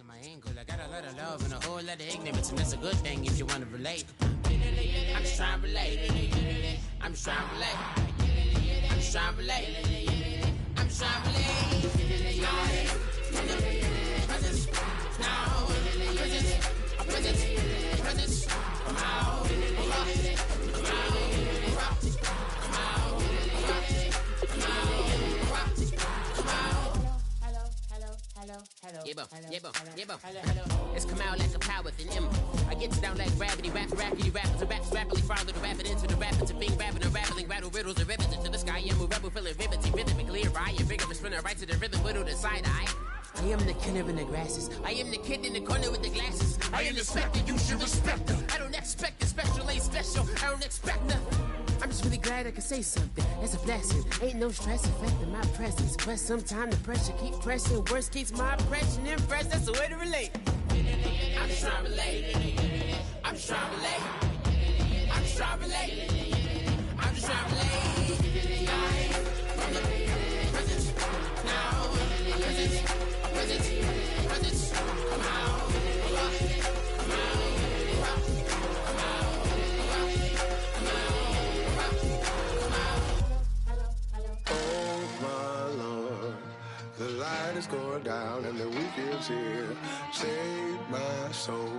My angle, I got a lot of love and a whole lot of ignorance, and that's a good thing if you want to relate. I'm just trying to relate. I'm just trying to relate. I'm just trying to relate. I'm just trying to relate. Presence, now, presence, come out, It's come out like a power within him. I get down like gravity, rackety rappers and raps rapidly follow the rapid into the rapids and being rapping and rattling, rattle riddles and rivets into the sky. I'm a rebel feeling rhythmically right and vigorous, spinning right to the rhythm, widow the side eye. I am the killer in the grasses. I am the kid in the corner with the glasses. I am the specter, you should respect her. I don't expect a special, ain't special. I don't expect nothing. I'm just really glad I can say something. That's a blessing. Ain't no stress affecting my presence. But sometimes the pressure keep pressing. Worst keeps my impression impressed. That's the way to relate. I'm just trying to relate. I'm just trying to relate. I'm just trying to relate. I'm just trying to relate. From the presence, now, presence, come out, come Oh my Lord, the light is going down and the weekend's here. Save my soul.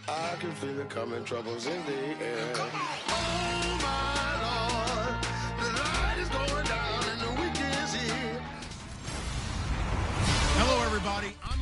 I can feel it coming, troubles in the air. Oh my Lord, the light is going down and the weekend's here. Hello, everybody. I'm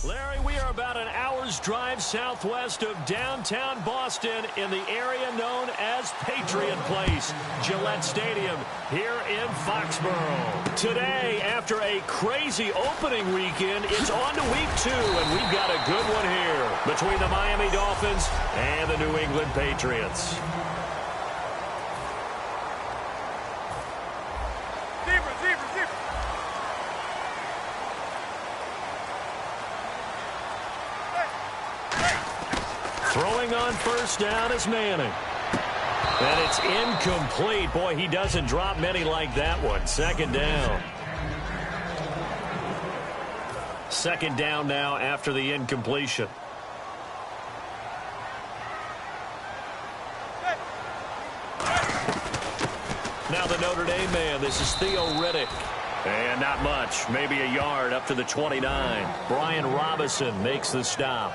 Larry, we are about an hour's drive southwest of downtown Boston in the area known as Patriot Place, Gillette Stadium, here in Foxborough. Today, after a crazy opening weekend, it's on to week 2, and we've got a good one here between the Miami Dolphins and the New England Patriots. Throwing on first down is Manning. And it's incomplete. Boy, he doesn't drop many like that one. Second down. Second down now after the incompletion. Now the Notre Dame man. This is Theo Riddick. And not much. Maybe a yard up to the 29. Brian Robinson makes the stop.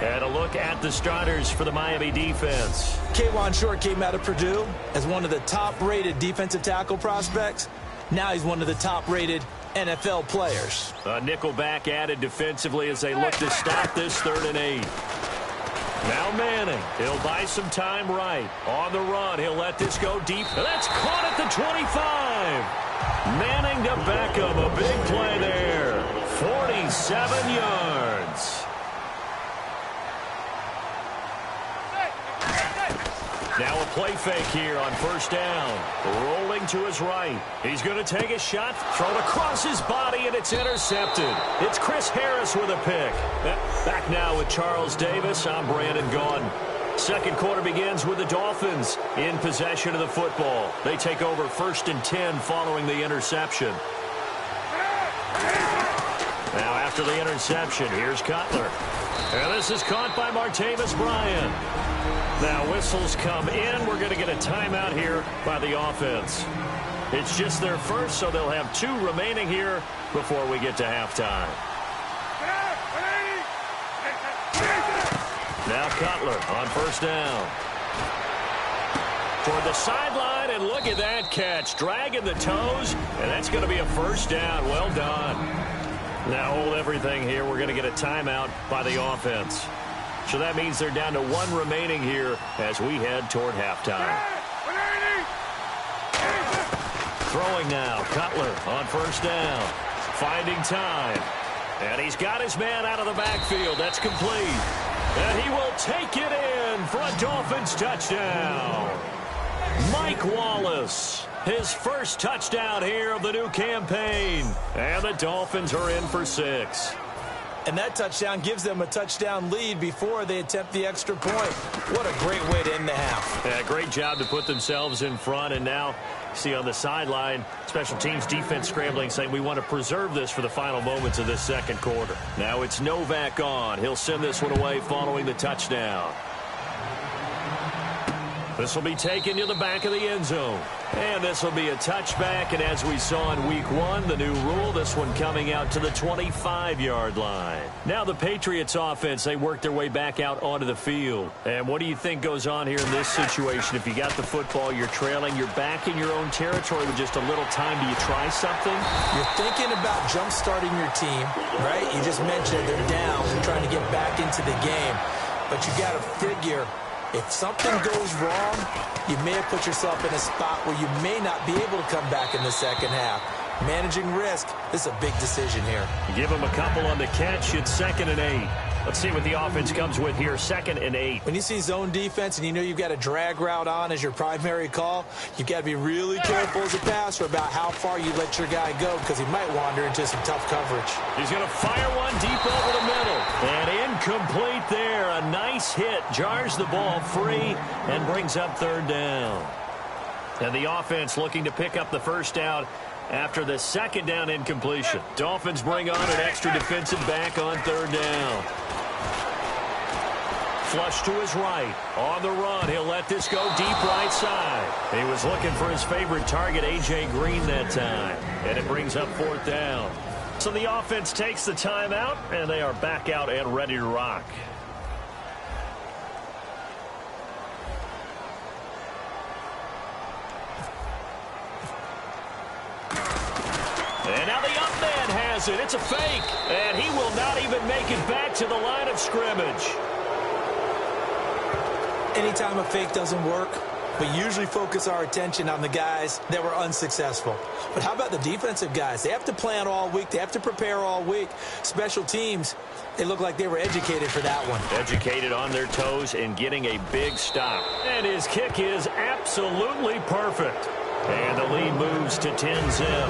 And a look at the starters for the Miami defense. K'Wan Short came out of Purdue as one of the top-rated defensive tackle prospects. Now he's one of the top-rated NFL players. A nickel back added defensively as they look to stop this 3rd and 8. Now Manning. He'll buy some time right. On the run, he'll let this go deep. That's caught at the 25. Manning to Beckham. A big play there. 47 yards. Now a play fake here on first down. Rolling to his right. He's going to take a shot, thrown across his body, and it's intercepted. It's Chris Harris with a pick. Back now with Charles Davis. I'm Brandon Gaudin. Second quarter begins with the Dolphins in possession of the football. They take over 1st and 10 following the interception. Now after the interception, here's Cutler. And this is caught by Martavis Bryant. Now whistles come in. We're going to get a timeout here by the offense. It's just their first, so they'll have 2 remaining here before we get to halftime. Now Cutler on first down. Toward the sideline, and look at that catch. Dragging the toes, and that's going to be a first down. Well done. Now hold everything here. We're going to get a timeout by the offense. So that means they're down to 1 remaining here as we head toward halftime. Throwing now, Cutler on first down. Finding time. And he's got his man out of the backfield. That's complete. And he will take it in for a Dolphins touchdown. Mike Wallace, his first touchdown here of the new campaign. And the Dolphins are in for 6. And that touchdown gives them a touchdown lead before they attempt the extra point. What a great way to end the half. Yeah, great job to put themselves in front. And now, see on the sideline, special teams defense scrambling, saying we want to preserve this for the final moments of this second quarter. Now it's Novak on. He'll send this one away following the touchdown. This will be taken to the back of the end zone. And this will be a touchback. And as we saw in week 1, the new rule, this one coming out to the 25-yard line. Now the Patriots offense, they work their way back out onto the field. And what do you think goes on here in this situation? If you got the football, you're trailing, you're back in your own territory with just a little time. Do you try something? You're thinking about jump-starting your team, right? You just mentioned they're down and trying to get back into the game. But you got to figure, if something goes wrong, you may have put yourself in a spot where you may not be able to come back in the second half. Managing risk, this is a big decision here. You give them a couple on the catch, it's 2nd and 8. Let's see what the offense comes with here, 2nd and 8. When you see zone defense and you know you've got a drag route on as your primary call, you've got to be really careful as a passer about how far you let your guy go because he might wander into some tough coverage. He's going to fire one deep over the middle. And incomplete there. A nice hit. Jars the ball free and brings up 3rd down. And the offense looking to pick up the first down after the 2nd down incompletion. Dolphins bring on an extra defensive back on 3rd down. Flush to his right. On the run, he'll let this go deep right side. He was looking for his favorite target, A.J. Green, that time. And it brings up 4th down. So the offense takes the timeout, and they are back out and ready to rock. And now the up man has it. It's a fake. And he will not even make it back to the line of scrimmage. Anytime a fake doesn't work, we usually focus our attention on the guys that were unsuccessful. But how about the defensive guys? They have to plan all week. They have to prepare all week. Special teams, they look like they were educated for that one. Educated on their toes and getting a big stop. And his kick is absolutely perfect. And the lead moves to 10-zip.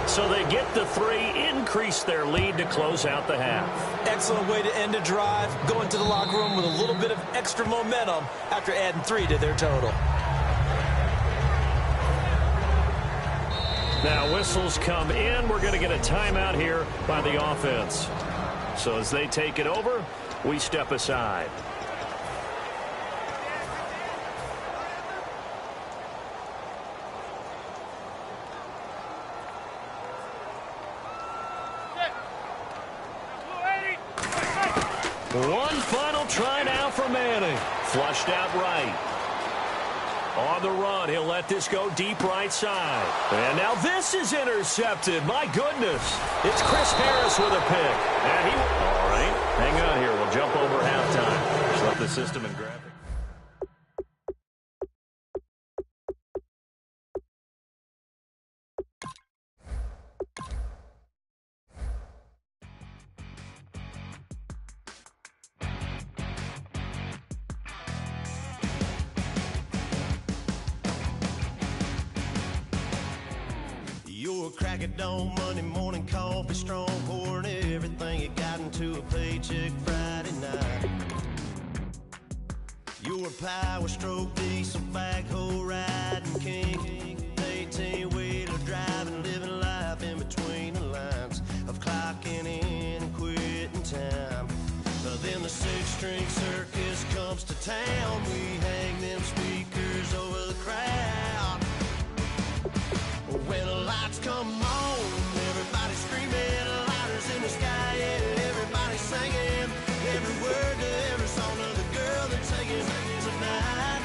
So they get the 3, increase their lead to close out the half. Excellent way to end a drive, go into the locker room with a little bit of extra momentum after adding 3 to their total. Now whistles come in. We're going to get a timeout here by the offense. So as they take it over, we step aside. One final try now for Manning. Flushed out right. On the run, he'll let this go deep right side. And now this is intercepted. My goodness. It's Chris Harris with a pick. And all right, hang on here. We'll jump over halftime. Just let the system and grab it. Your crack at dawn, Monday morning coffee, strong pouring everything you got into a paycheck Friday night. Your power stroke, diesel backhoe riding king, 18-wheeler driving, living life in between the lines of clocking in and quitting time. Then the 6-string circus comes to town. We hang them speakers over the crowd. When the lights come on, everybody screaming, lighters in the sky, yeah, everybody singing every word to every song of the girl they're taking tonight.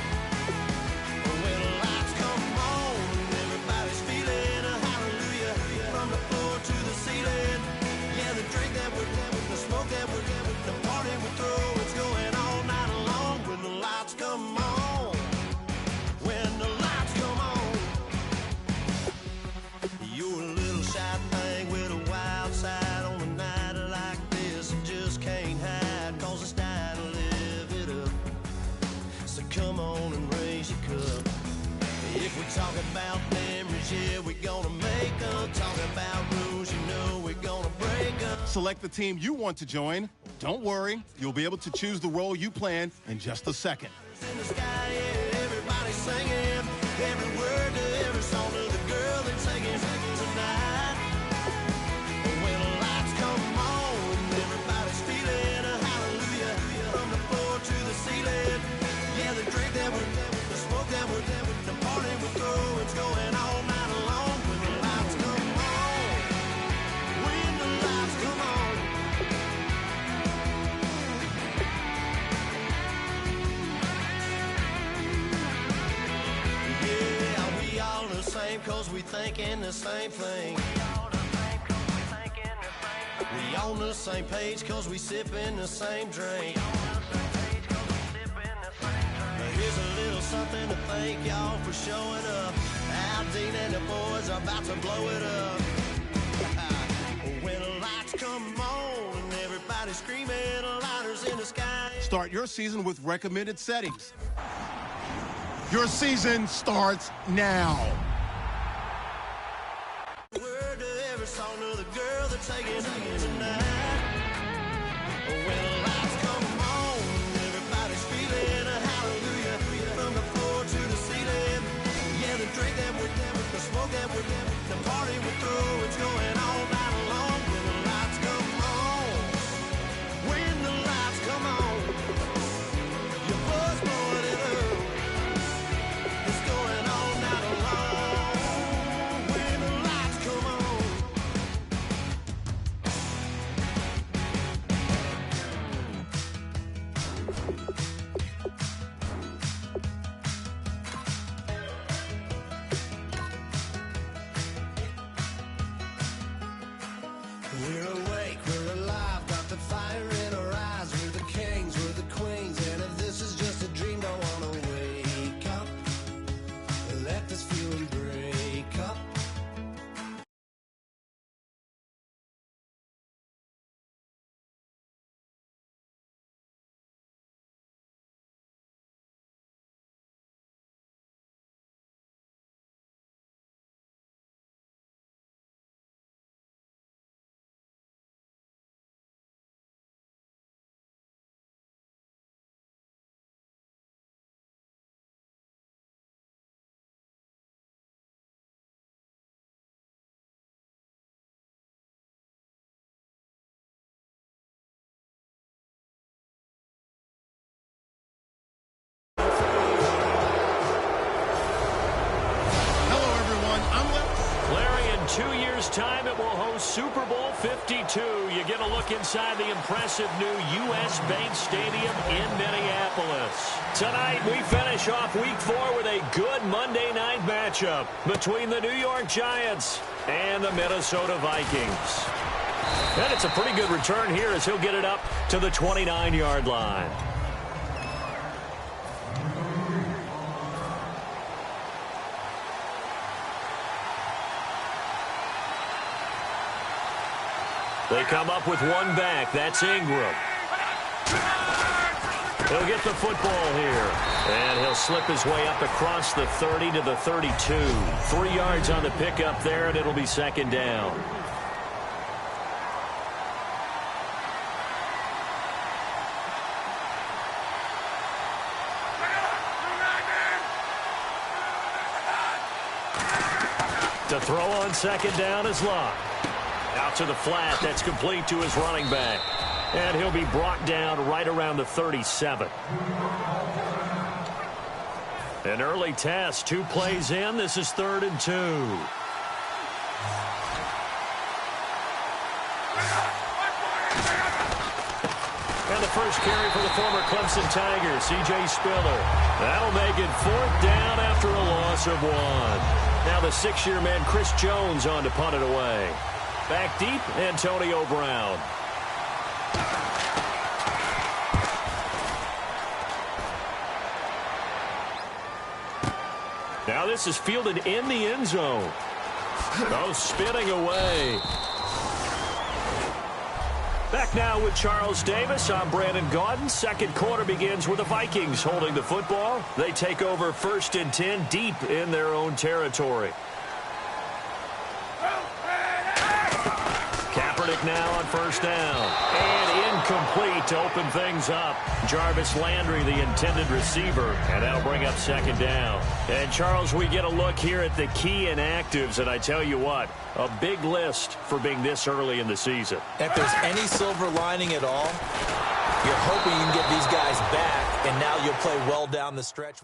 When the lights come on, everybody's feeling a hallelujah from the floor to the ceiling. Yeah, the drink that we're the smoke that we're the party we throw, it's going all night long. When the lights come Select the team you want to join. Don't worry, you'll be able to choose the role you plan in just a second. In the sky, yeah, everybody's singing. Every word to every song to the girl that's singing tonight. When the lights come on, everybody's feeling a hallelujah. From the floor to the ceiling. Yeah, the drink that we're, the smoke that we're, the party we're through, it's going all night long. When the lights come on, when the lights come on. Yeah, we all the same cause we thinking the same thing. We on the same page cause we sipping the same drink. Here's a little something to thank y'all for showing up. Aldine and the boys are about to blow it up. When the lights come on and everybody's screaming, lighters in the sky. Start your season with recommended settings. Your season starts now. Word to every song to the girl that's taking tonight. When the lights come on, everybody's feeling a hallelujah. From the floor to the ceiling. Yeah, the drink that we're the smoke that we're the party we're through, it's going all night long. When the lights come on, when the lights come on, your buzz blowing it up. It's going all night long. When the lights come on. We're awake, we're alive, got the fire in our eyes. We're the kings, we're the queens, and if this is just a dream, don't wanna wake up. Let this feeling break up. Hello, everyone. I'm Larry, in 2 years' time, it will host Super Bowl 52. You get a look inside the impressive new U.S. Bank Stadium in Minneapolis. Tonight, we finish off Week 4 with a good Monday night matchup between the New York Giants and the Minnesota Vikings. And it's a pretty good return here as he'll get it up to the 29-yard line. They come up with one back. That's Ingram. He'll get the football here. And he'll slip his way up across the 30 to the 32. 3 yards on the pickup there, and it'll be second down. To throw on second down is Locke. Out to the flat. That's complete to his running back. And he'll be brought down right around the 37. An early test. 2 plays in. This is 3rd and 2. And the first carry for the former Clemson Tigers, C.J. Spiller. That'll make it 4th down after a loss of 1. Now the 6-year man Chris Jones on to punt it away. Back deep, Antonio Brown. Now this is fielded in the end zone. Oh, spinning away. Back now with Charles Davis. I'm Brandon Gaudin. Second quarter begins with the Vikings holding the football. They take over 1st and 10 deep in their own territory. pick now on first down. And incomplete to open things up. Jarvis Landry, the intended receiver, and that'll bring up second down. And, Charles, we get a look here at the key inactives, and I tell you what, a big list for being this early in the season. If there's any silver lining at all, you're hoping you can get these guys back, and now you'll play well down the stretch.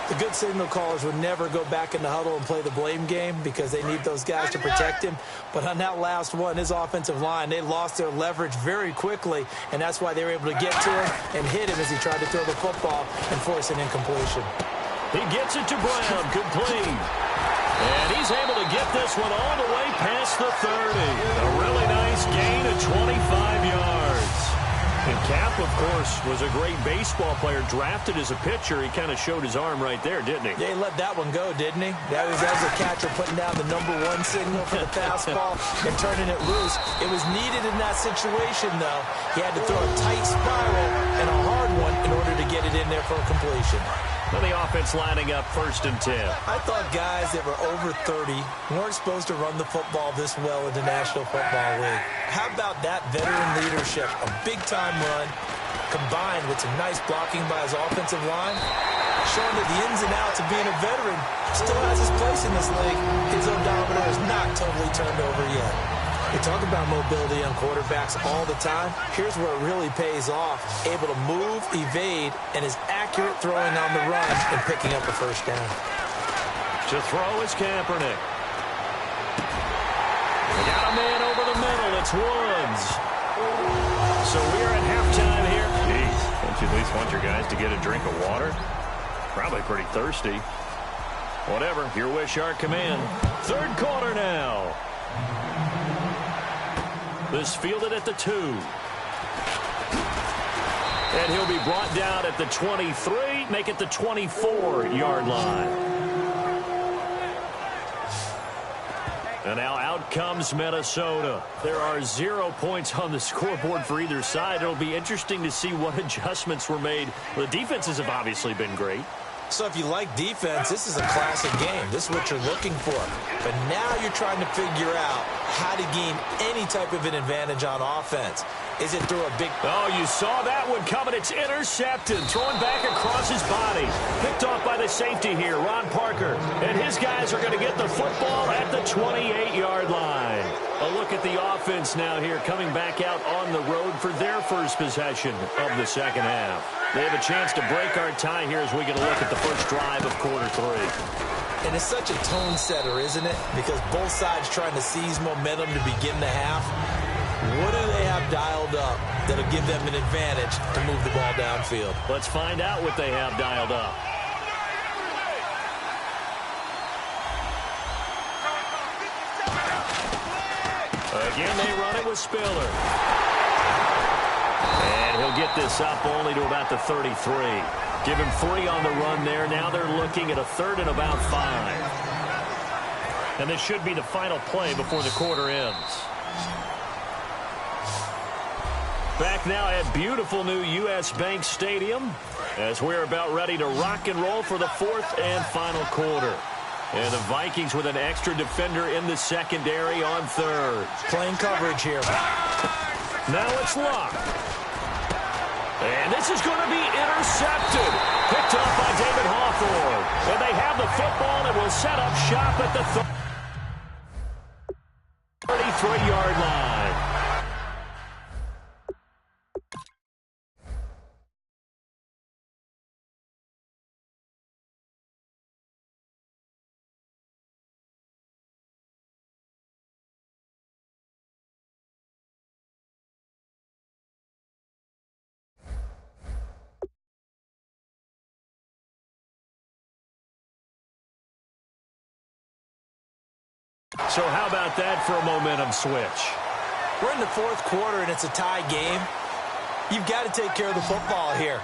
The good signal callers would never go back in the huddle and play the blame game because they need those guys to protect him. But on that last one, his offensive line, they lost their leverage very quickly, and that's why they were able to get to him and hit him as he tried to throw the football and force an incompletion. He gets it to Brown, complete. And he's able to get this one all the way past the 30. A really nice gain of 25 yards. And Cap, of course, was a great baseball player, drafted as a pitcher. He kind of showed his arm right there, didn't he? Yeah, he let that one go, didn't he? That was a catcher putting down the #1 signal for the fastball and turning it loose. It was needed in that situation, though. He had to throw a tight spiral and a hard one in order to get it in there for a completion. Well, the offense lining up 1st and 10. I thought guys that were over 30 weren't supposed to run the football this well in the National Football League. How about that veteran leadership? A big-time run combined with some nice blocking by his offensive line, showing that the ins and outs of being a veteran still has his place in this league. His odometer is not totally turned over yet. We talk about mobility on quarterbacks all the time. Here's where it really pays off. Able to move, evade, and is accurate throwing on the run and picking up a first down. To throw is Kaepernick. We got a man over the middle. It's Woods. So we're at halftime here. Jeez, don't you at least want your guys to get a drink of water? Probably pretty thirsty. Whatever, your wish, our command. 3rd quarter now. This fielded at the 2. And he'll be brought down at the 23, make it the 24-yard line. And now out comes Minnesota. There are 0 points on the scoreboard for either side. It'll be interesting to see what adjustments were made. The defenses have obviously been great. So if you like defense, this is a classic game. This is what you're looking for. But now you're trying to figure out how to gain any type of an advantage on offense. Is it through a big... Oh, you saw that one coming. It's intercepted. Throwing back across his body. Picked off by the safety here, Ron Parker. And his guys are going to get the football at the 28-yard line. A look at the offense now here, coming back out on the road for their first possession of the second half. They have a chance to break our tie here as we get a look at the first drive of quarter 3. And it's such a tone setter, isn't it? Because both sides trying to seize momentum to begin the half. What do they have dialed up that'll give them an advantage to move the ball downfield? Let's find out what they have dialed up. Again, they run it with Spiller. And he'll get this up only to about the 33. Give him 3 on the run there. Now they're looking at a 3rd and about 5. And this should be the final play before the quarter ends. Back now at beautiful new U.S. Bank Stadium as we're about ready to rock and roll for the 4th and final quarter. And the Vikings with an extra defender in the secondary on 3rd. Playing coverage here. Now it's locked. And this is going to be intercepted. Picked up by David Hawthorne. And they have the football and will set up shop at the 33-yard line. So how about that for a momentum switch? We're in the 4th quarter, and it's a tie game. You've got to take care of the football here.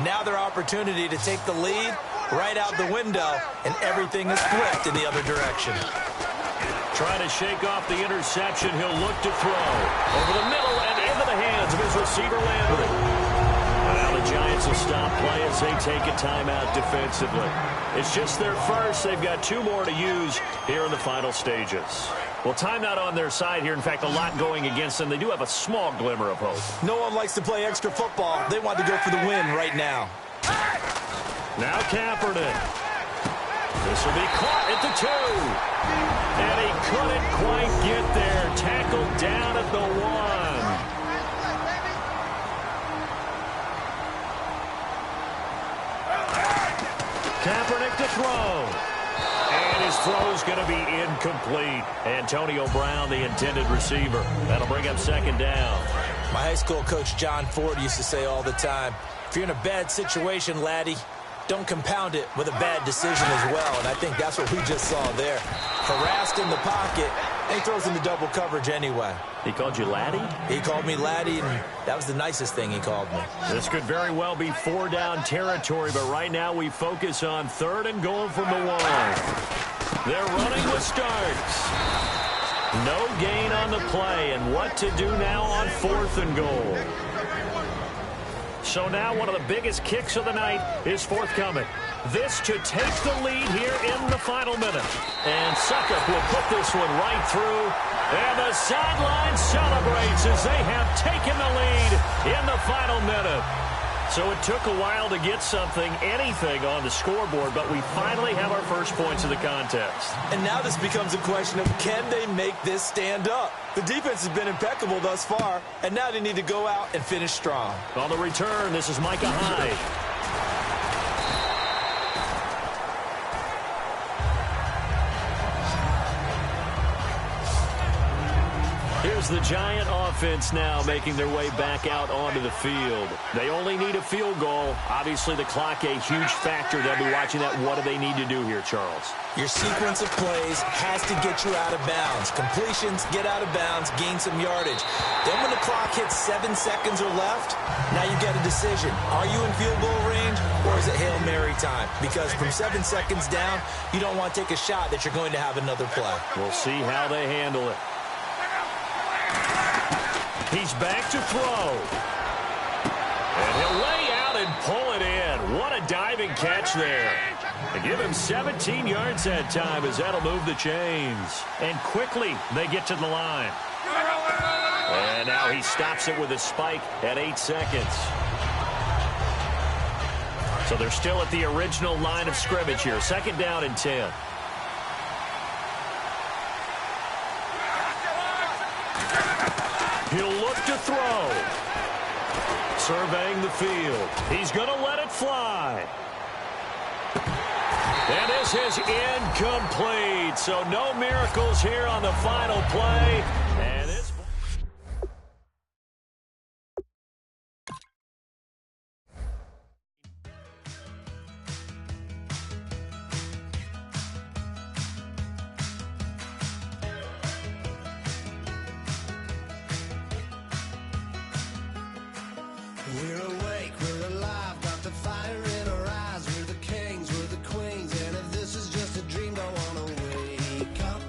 Now their opportunity to take the lead right out the window, and everything is flipped in the other direction. Trying to shake off the interception. He'll look to throw. Over the middle and into the hands of his receiver, Landry. Now the Giants will stop play as they take a timeout defensively. It's just their first. They've got 2 more to use here in the final stages. Well, timeout on their side here. In fact, a lot going against them. They do have a small glimmer of hope. No one likes to play extra football. They want to go for the win right now. Now Kaepernick. This will be caught at the 2. And he couldn't quite get there. Tackled down at the 1. Kaepernick to throw. And his throw's going to be incomplete. Antonio Brown, the intended receiver. That'll bring up second down. My high school coach, John Ford, used to say all the time, if you're in a bad situation, laddie, don't compound it with a bad decision as well. And I think that's what we just saw there. Harassed in the pocket, and he throws into double coverage anyway. He called you laddie? He called me laddie, and that was the nicest thing he called me. This could very well be 4-down territory, but right now we focus on 3rd and goal from the 1. They're running with Starks. No gain on the play, and what to do now on 4th and goal. So now one of the biggest kicks of the night is forthcoming. This to take the lead here in the final minute. And Suckup will put this one right through. And the sideline celebrates as they have taken the lead in the final minute. So it took a while to get anything on the scoreboard, but we finally have our first points of the contest. And now this becomes a question of, can they make this stand up? The defense has been impeccable thus far, and now they need to go out and finish strong. On the return, this is Micah Hyde. Here's the Giant offense now making their way back out onto the field. They only need a field goal. Obviously, the clock a huge factor. They'll be watching that. What do they need to do here, Charles? Your sequence of plays has to get you out of bounds. Completions, get out of bounds, gain some yardage. Then when the clock hits 7 seconds or left, now you get a decision. Are you in field goal range, or is it Hail Mary time? Because from 7 seconds down, you don't want to take a shot that you're going to have another play. We'll see how they handle it. He's back to throw. And he'll lay out and pull it in. What a diving catch there. They give him 17 yards that time as that'll move the chains. And quickly they get to the line. And now he stops it with a spike at 8 seconds. So they're still at the original line of scrimmage here. 2nd down and 10. He'll look to throw. Surveying the field. He's going to let it fly. And this is incomplete. So no miracles here on the final play. And it's... We're awake, we're alive, got the fire in our eyes. We're the kings, we're the queens, and if this is just a dream, don't wanna wake up.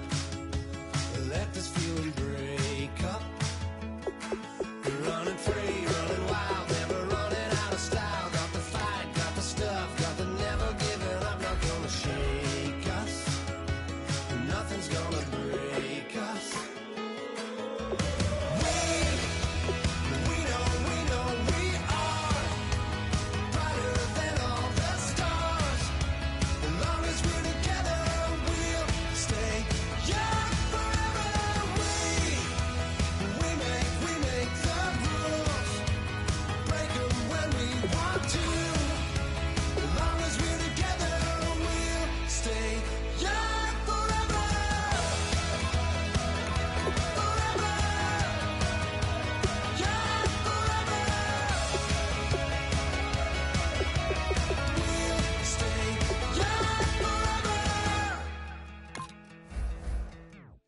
Let this feeling break up. We're running free, running wild, never running out of style. Got the fight, got the stuff, got the never giving up. Not gonna shake us, nothing's gonna break us.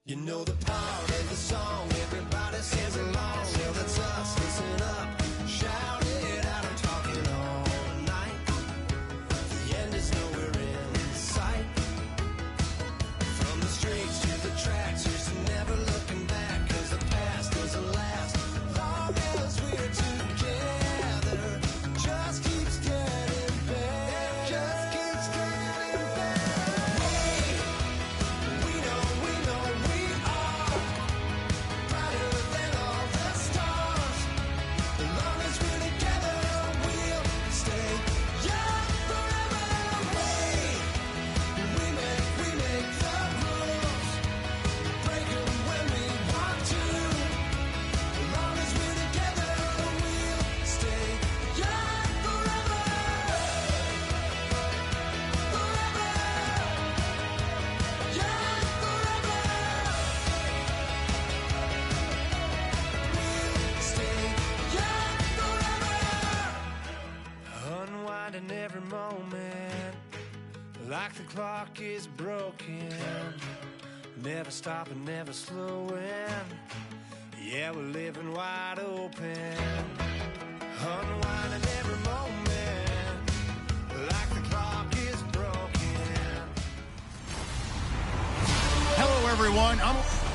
You know the part of the song, everybody sings along. Well, that's us, listen up, shout it out, I'm talking all night. The end is nowhere in sight. From the streets to the tracks, here's to never looking back. Cause the past doesn't last, long as we're together. Just keeps getting better, just keeps getting better. We know we are clock is broken, never stopping, never slowing. Yeah, we're living wide open, unwinding every moment, like the clock is broken. Hello, everyone.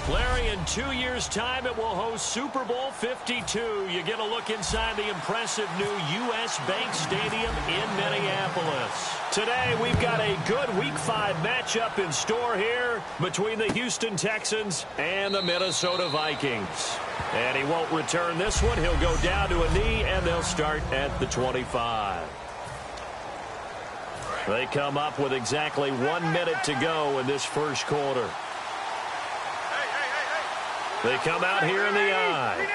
Larry, in 2 years' time, it will host Super Bowl 52. You get a look inside the impressive new U.S. Bank Stadium in Minneapolis. Today, we've got a good Week 5 matchup in store here between the Houston Texans and the Minnesota Vikings. And he won't return this one. He'll go down to a knee, and they'll start at the 25. They come up with exactly 1 minute to go in this first quarter. They come out here in the eye.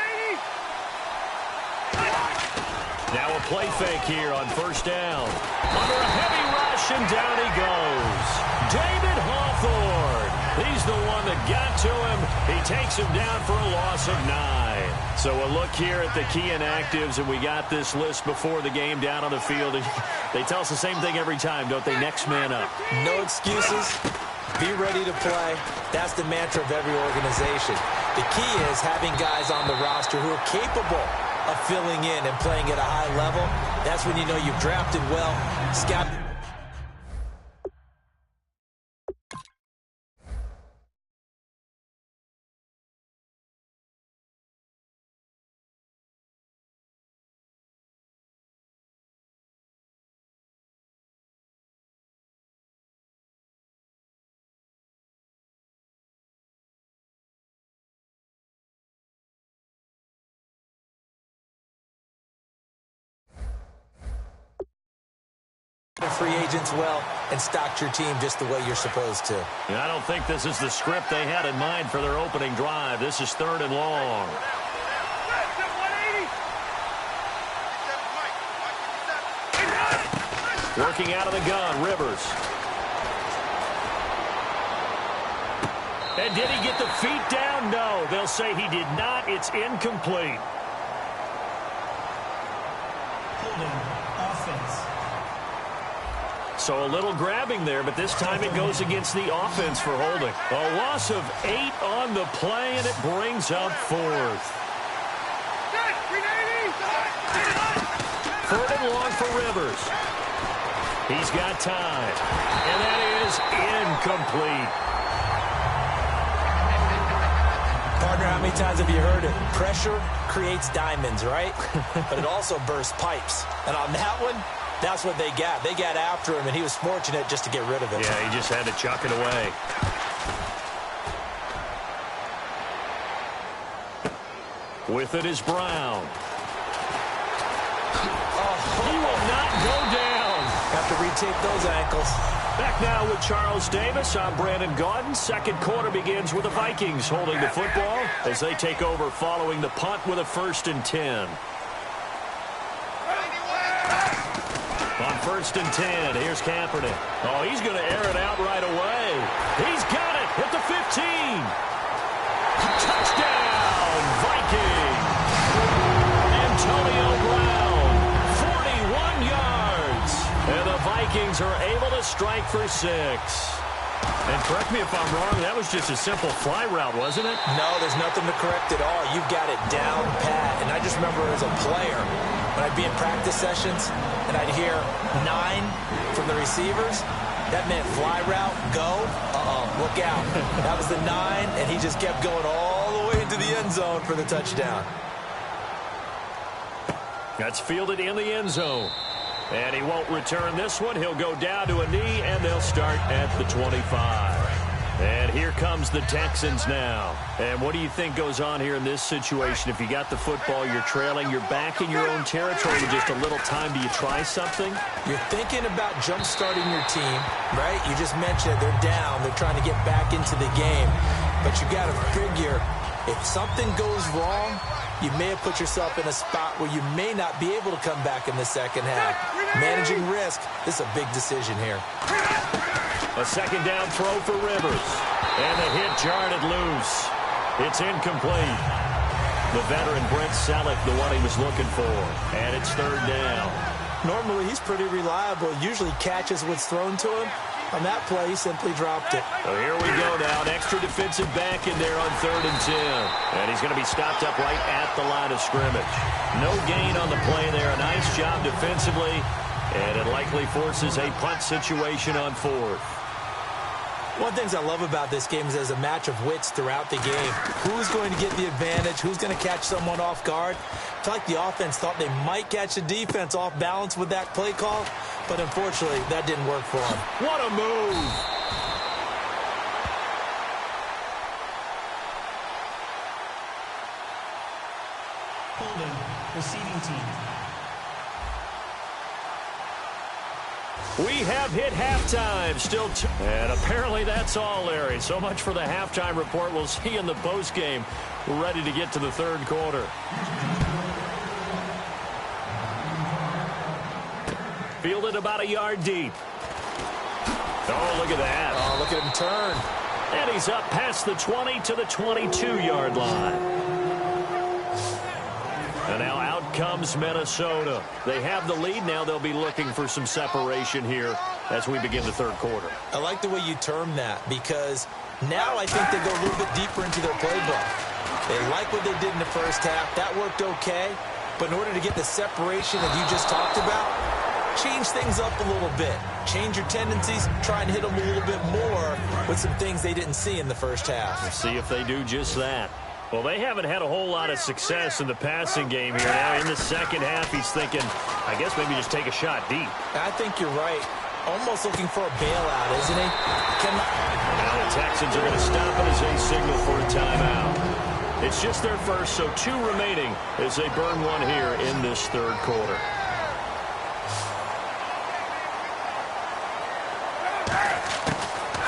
Now a play fake here on first down. Under a heavy rush, and down he goes. David Hawthorne. He's the one that got to him. He takes him down for a loss of 9. So a look here at the key inactives, and we got this list before the game down on the field. They tell us the same thing every time, don't they? Next man up. No excuses. Be ready to play. That's the mantra of every organization. The key is having guys on the roster who are capable of filling in and playing at a high level. That's when you know you've drafted well, scouted. Free agents well and stocked your team just the way you're supposed to. I don't think this is the script they had in mind for their opening drive. This is 3rd and long. Working out of the gun, Rivers. And did he get the feet down? No, they'll say he did not. It's incomplete. Holding offense. So a little grabbing there, but this time it goes against the offense for holding. A loss of 8 on the play, and it brings up 4th. 3rd and long for Rivers. He's got time, and that is incomplete. Partner, how many times have you heard it? Pressure creates diamonds, right? But it also bursts pipes. And on that one, that's what they got. They got after him, and he was fortunate just to get rid of it. Yeah, he just had to chuck it away. With it is Brown. He will not go down. Have to retape those ankles. Back now with Charles Davis. I'm Brandon Gaudin. Second quarter begins with the Vikings holding the football as they take over following the punt with a 1st and 10. On 1st and 10, here's Kaepernick. Oh, he's going to air it out right away. He's got it at the 15. Touchdown, Vikings. Antonio Brown, 41 yards. And the Vikings are able to strike for 6. And correct me if I'm wrong, that was just a simple fly route, wasn't it? No, there's nothing to correct at all. You've got it down pat. And I just remember as a player, when I'd be in practice sessions and I'd hear 9 from the receivers, that meant fly route, go, look out. That was the 9, and he just kept going all the way into the end zone for the touchdown. That's fielded in the end zone. And he won't return this one. He'll go down to a knee, and they'll start at the 25. And here comes the Texans now. And what do you think goes on here in this situation? If you got the football, you're trailing, you're back in your own territory with just a little time. Do you try something? You're thinking about jump-starting your team, right? You just mentioned it. They're down. They're trying to get back into the game. But you got to figure if something goes wrong, you may have put yourself in a spot where you may not be able to come back in the second half. Managing risk, this is a big decision here. A second down throw for Rivers. And the hit jarred it loose. It's incomplete. The veteran Brent Selleck, the one he was looking for. And it's 3rd down. Normally, he's pretty reliable. Usually catches what's thrown to him. On that play, he simply dropped it. So here we go now. An extra defensive back in there on 3rd and 10. And he's going to be stopped up right at the line of scrimmage. No gain on the play there. A nice job defensively. And it likely forces a punt situation on 4th. One of the things I love about this game is there's a match of wits throughout the game. Who's going to get the advantage? Who's going to catch someone off guard? I feel like the offense thought they might catch the defense off balance with that play call, but unfortunately, that didn't work for them. What a move! Holding, receiving team. We have hit halftime. And apparently that's all, Larry. So much for the halftime report. We'll see in the postgame. We're ready to get to the 3rd quarter. Fielded about a yard deep. Oh, look at that. Oh, look at him turn. And he's up past the 20 to the 22-yard line. And now out comes Minnesota. They have the lead. Now they'll be looking for some separation here as we begin the 3rd quarter. I like the way you term that because now I think they go a little bit deeper into their playbook. They like what they did in the first half. That worked okay. But in order to get the separation that you just talked about, change things up a little bit. Change your tendencies. Try and hit them a little bit more with some things they didn't see in the first half. We'll see if they do just that. Well, they haven't had a whole lot of success in the passing game here. Now in the second half, he's thinking, I guess maybe just take a shot deep. I think you're right. Almost looking for a bailout, isn't he? Now the Texans are going to stop it as they signal for a timeout. It's just their first, so 2 remaining as they burn one here in this 3rd quarter.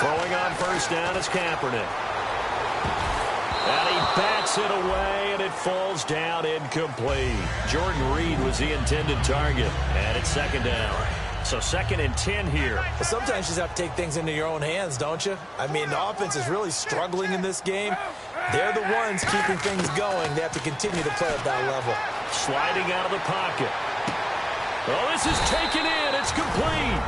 Throwing on first down is Kaepernick. And he bats it away, and it falls down incomplete. Jordan Reed was the intended target, and it's 2nd down. So 2nd and 10 here. Well, sometimes you just have to take things into your own hands, don't you? I mean, the offense is really struggling in this game. They're the ones keeping things going. They have to continue to play at that level. Sliding out of the pocket. Oh, this is taken in. It's complete.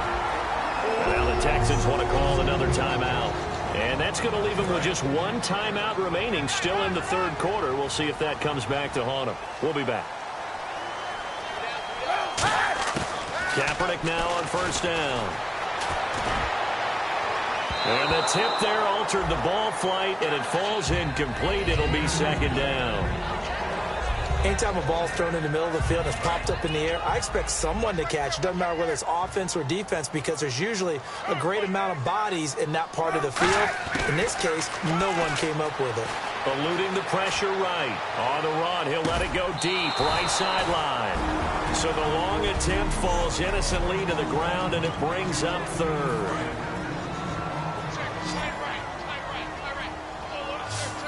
Now the Texans want to call another timeout. And that's going to leave them with just 1 timeout remaining still in the 3rd quarter. We'll see if that comes back to haunt them. We'll be back. Kaepernick now on first down. And the tip there altered the ball flight, and it falls incomplete. It'll be 2nd down. Anytime a ball's thrown in the middle of the field and it's popped up in the air, I expect someone to catch. It doesn't matter whether it's offense or defense because there's usually a great amount of bodies in that part of the field. In this case, no one came up with it. Eluding the pressure right. On the run, he'll let it go deep, right sideline. So the long attempt falls innocently to the ground, and it brings up 3rd.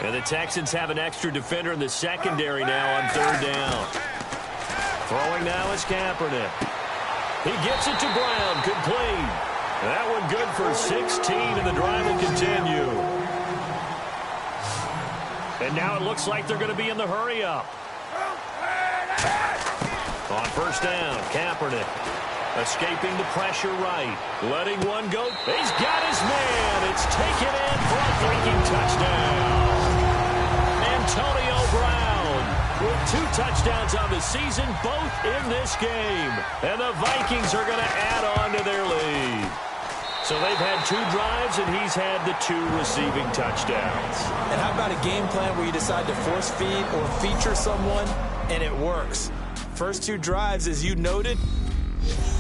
And the Texans have an extra defender in the secondary now on 3rd down. Throwing now is Kaepernick. He gets it to Brown, complete. That one good for 16, and the drive will continue. And now it looks like they're going to be in the hurry-up. On first down, Kaepernick escaping the pressure right. Letting one go. He's got his man. It's taken in for a Viking touchdown. Antonio Brown with 2 touchdowns on the season, both in this game. And the Vikings are going to add on to their lead. So they've had 2 drives, and he's had the 2 receiving touchdowns. And how about a game plan where you decide to force feed or feature someone, and it works? First 2 drives, as you noted.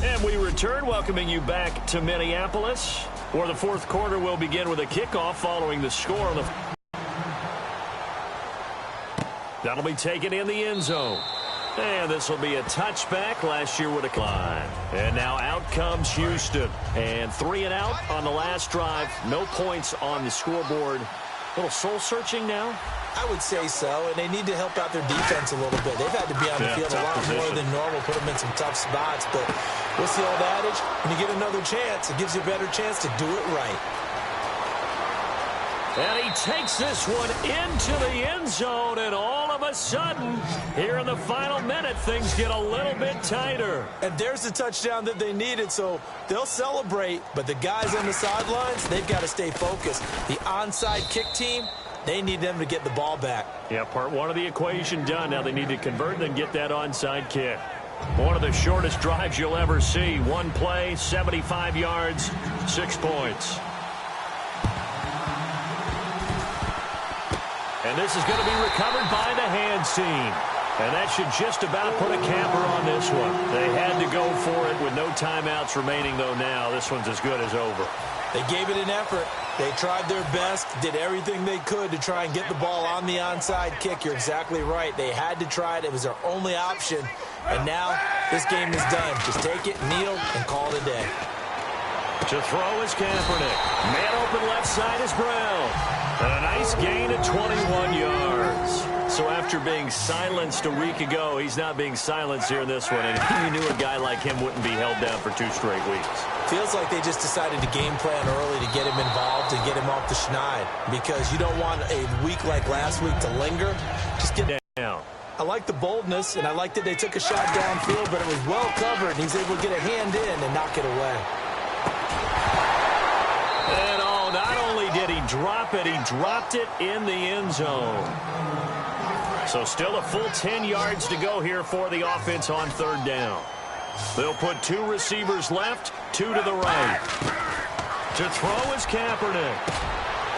And we return, welcoming you back to Minneapolis, where the 4th quarter will begin with a kickoff following the score on the... That'll be taken in the end zone. And this will be a touchback. Last year would have climbed. And now out comes Houston. And 3 and out on the last drive. No points on the scoreboard. A little soul-searching now? I would say so, and they need to help out their defense a little bit. They've had to be on the field a lot more than normal, put them in some tough spots. But what's the old adage? When you get another chance, it gives you a better chance to do it right. And he takes this one into the end zone, and all of a sudden, here in the final minute, things get a little bit tighter. And there's the touchdown that they needed, so they'll celebrate. But the guys on the sidelines, they've got to stay focused. The onside kick team, they need them to get the ball back. Yeah, part one of the equation done. Now they need to convert and get that onside kick. One of the shortest drives you'll ever see. One play, 75 yards, 6 points. And this is going to be recovered by the hands team. And that should just about put a capper on this one. They had to go for it with no timeouts remaining, though, now. This one's as good as over. They gave it an effort. They tried their best, did everything they could to try and get the ball on the onside kick. You're exactly right. They had to try it. It was their only option. And now this game is done. Just take it, kneel, and call it a day. To throw is Kaepernick. Man open left side is Brown. And a nice gain of 21 yards. So after being silenced a week ago, he's not being silenced here in this one. And you knew a guy like him wouldn't be held down for 2 straight weeks. Feels like they just decided to game plan early to get him involved and get him off the schneid. Because you don't want a week like last week to linger. Just get down. I like the boldness, and I like that they took a shot downfield, but it was well covered, and he's able to get a hand in and knock it away. And not only did he drop it, he dropped it in the end zone. So still a full 10 yards to go here for the offense on 3rd down. They'll put 2 receivers left, 2 to the right. To throw is Kaepernick.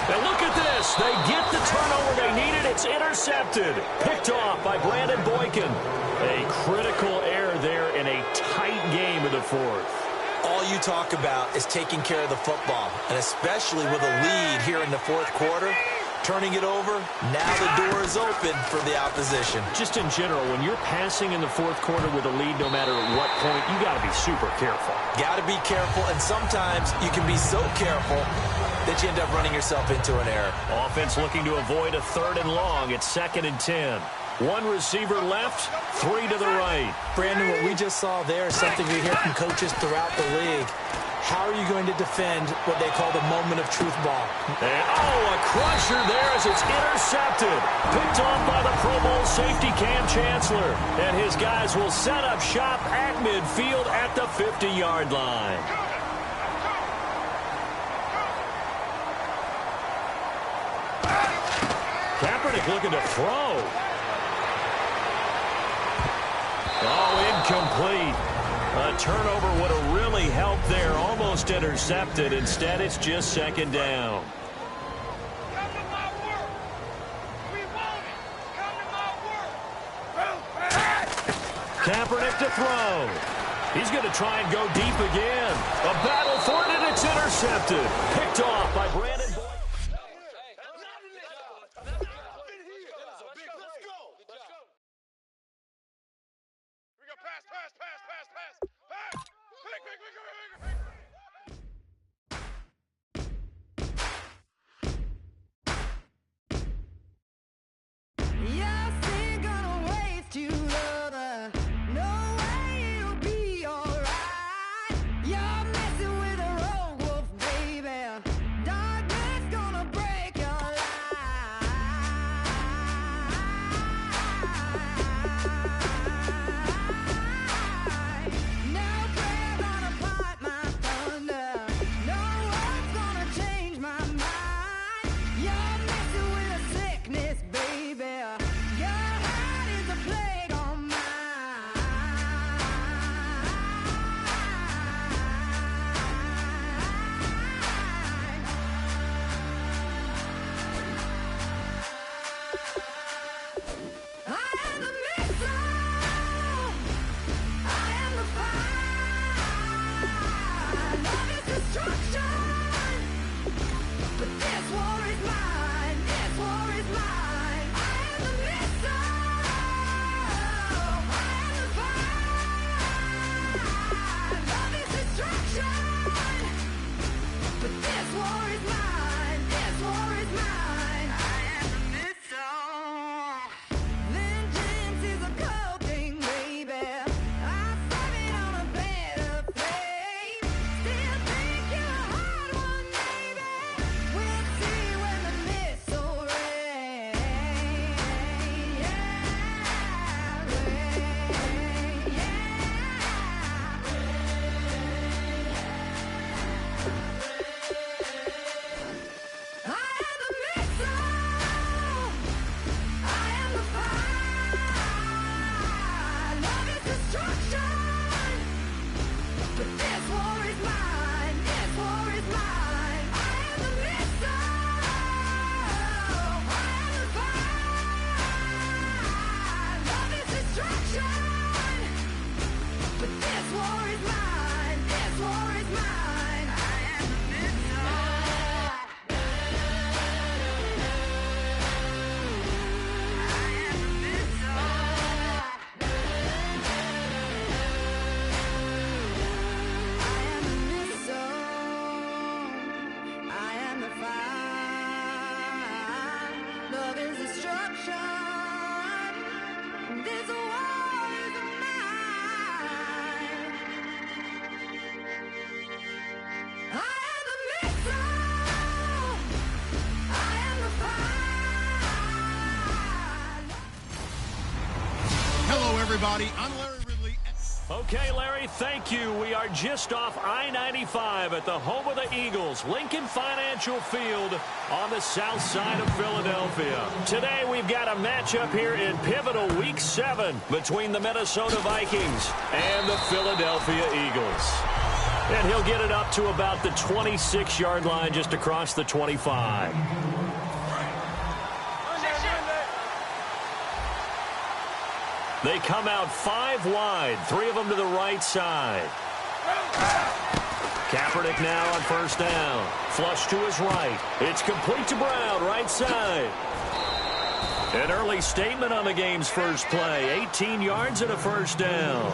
And look at this. They get the turnover they needed. It's intercepted. Picked off by Brandon Boykin. A critical error there in a tight game of the 4th. All you talk about is taking care of the football, and especially with a lead here in the 4th quarter, turning it over, now the door is open for the opposition. Just in general, when you're passing in the 4th quarter with a lead, no matter at what point, you got to be super careful. Got to be careful, and sometimes you can be so careful that you end up running yourself into an error. Offense looking to avoid a 3rd and long. It's 2nd and 10. 1 receiver left, 3 to the right. Brandon, what we just saw there is something we hear from coaches throughout the league. How are you going to defend what they call the moment of truth ball? And, a crusher there as it's intercepted. Picked off by the Pro Bowl safety Cam Chancellor. And his guys will set up shop at midfield at the 50-yard line. Kaepernick looking to throw. Incomplete. A turnover would have really helped there. Almost intercepted. Instead, it's just 2nd down. Kaepernick to throw. He's going to try and go deep again. A battle for it, and it's intercepted. Picked off by Brandon Boyd. everybody. I'm Larry Ridley. Okay, Larry, thank you. We are just off I-95 at the home of the Eagles, Lincoln Financial Field on the south side of Philadelphia. Today, we've got a matchup here in pivotal Week 7 between the Minnesota Vikings and the Philadelphia Eagles. And he'll get it up to about the 26-yard line just across the 25. They come out 5 wide, 3 of them to the right side. Kaepernick now on first down. Flush to his right. It's complete to Brown, right side. An early statement on the game's first play. 18 yards and a first down.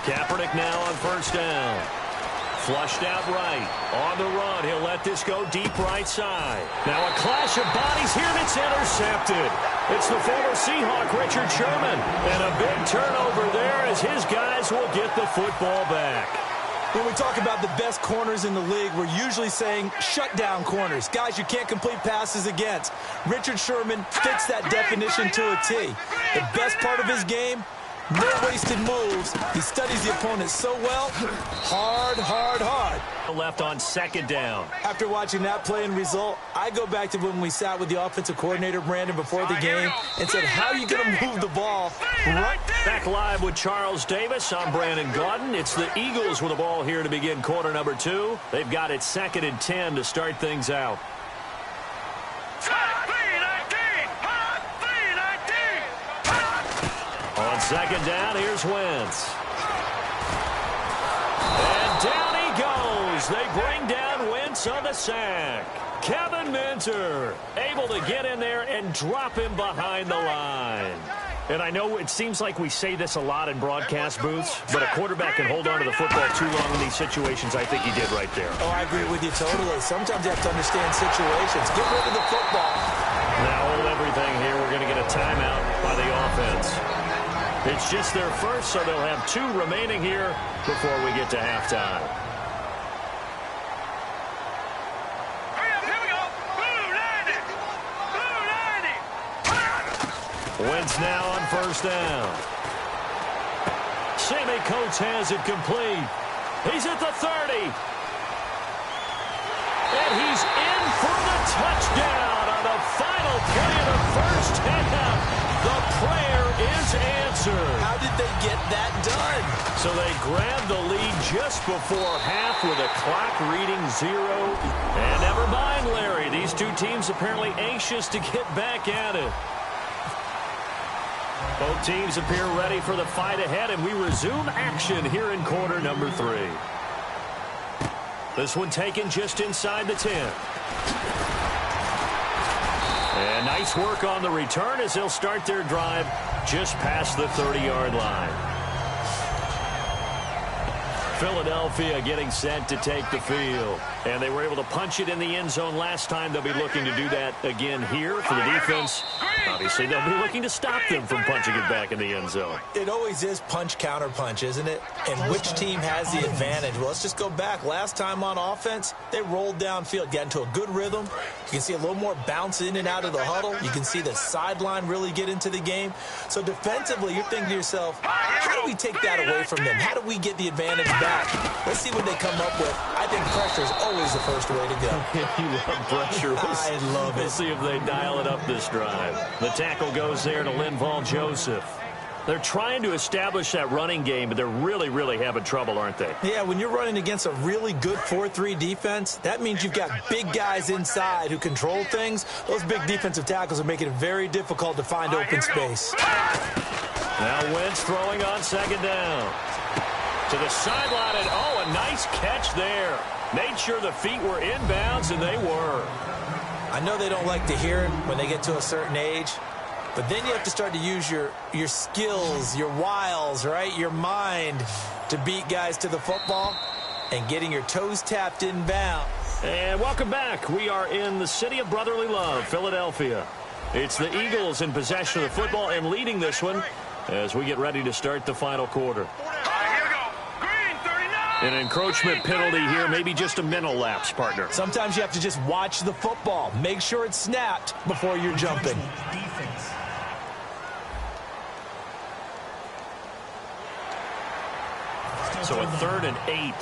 Kaepernick now on first down. Flushed out right. On the run. He'll let this go deep right side. Now a clash of bodies here, and it's intercepted. It's the former Seahawk, Richard Sherman. And a big turnover there as his guys will get the football back. When we talk about the best corners in the league, we're usually saying shutdown corners, guys you can't complete passes against. Richard Sherman fits that definition to a T. The best part of his game, no wasted moves. He studies the opponent so well. Hard, hard, hard. Left on second down. After watching that play and result, I go back to when we sat with the offensive coordinator, Brandon, before the game and said, how are you going to move the ball? Right. Back live with Charles Davis. I'm Brandon Gaudin. It's the Eagles with the ball here to begin quarter number 2. They've got it 2nd and 10 to start things out. On second down, here's Wentz. And down he goes. They bring down Wentz on the sack. Kevin Minter able to get in there and drop him behind the line. And I know it seems like we say this a lot in broadcast booths, but a quarterback can hold on to the football too long in these situations. I think he did right there. Oh, I agree with you totally. Sometimes you have to understand situations. Get rid of the football. Now hold everything here. We're going to get a timeout by the offense. It's just their first, so they'll have 2 remaining here before we get to halftime. Here we go. Blue 90. Wentz now on first down. Sammy Coates has it complete. He's at the 30. And he's in for the touchdown on the final play of the first half. The prayer is answered. How did they get that done? So they grabbed the lead just before half with a clock reading 0. And never mind, Larry. These 2 teams apparently anxious to get back at it. Both teams appear ready for the fight ahead, and we resume action here in quarter number 3. This one taken just inside the 10. And nice work on the return as they'll start their drive just past the 30-yard line. Philadelphia getting set to take the field. And they were able to punch it in the end zone last time. They'll be looking to do that again here for the defense. Obviously, they'll be looking to stop them from punching it back in the end zone. It always is punch, counter punch, isn't it? And which team has the advantage? Well, let's just go back. Last time on offense, they rolled downfield, got into a good rhythm. You can see a little more bounce in and out of the huddle. You can see the sideline really get into the game. So defensively, you're thinking to yourself, how do we take that away from them? How do we get the advantage back? Let's see what they come up with. I think pressure is always the first way to go. You love pressure. I love it. We'll see if they dial it up this drive. The tackle goes there to Linval Joseph. They're trying to establish that running game, but they're really, really having trouble, aren't they? Yeah, when you're running against a really good 4-3 defense, that means you've got big guys inside who control things. Those big defensive tackles are making it very difficult to find open space. Now Wentz throwing on second down. To the sideline, and oh, a nice catch there. Made sure the feet were inbounds, and they were. I know they don't like to hear it when they get to a certain age, but then you have to start to use your skills, your wiles, right, your mind to beat guys to the football and getting your toes tapped inbound. And welcome back. We are in the city of brotherly love, Philadelphia. It's the Eagles in possession of the football and leading this one as we get ready to start the final quarter. Here we go. Green 39. An encroachment penalty here, maybe just a mental lapse, partner. Sometimes you have to just watch the football. Make sure it's snapped before you're jumping. Defense. So a 3rd and 8.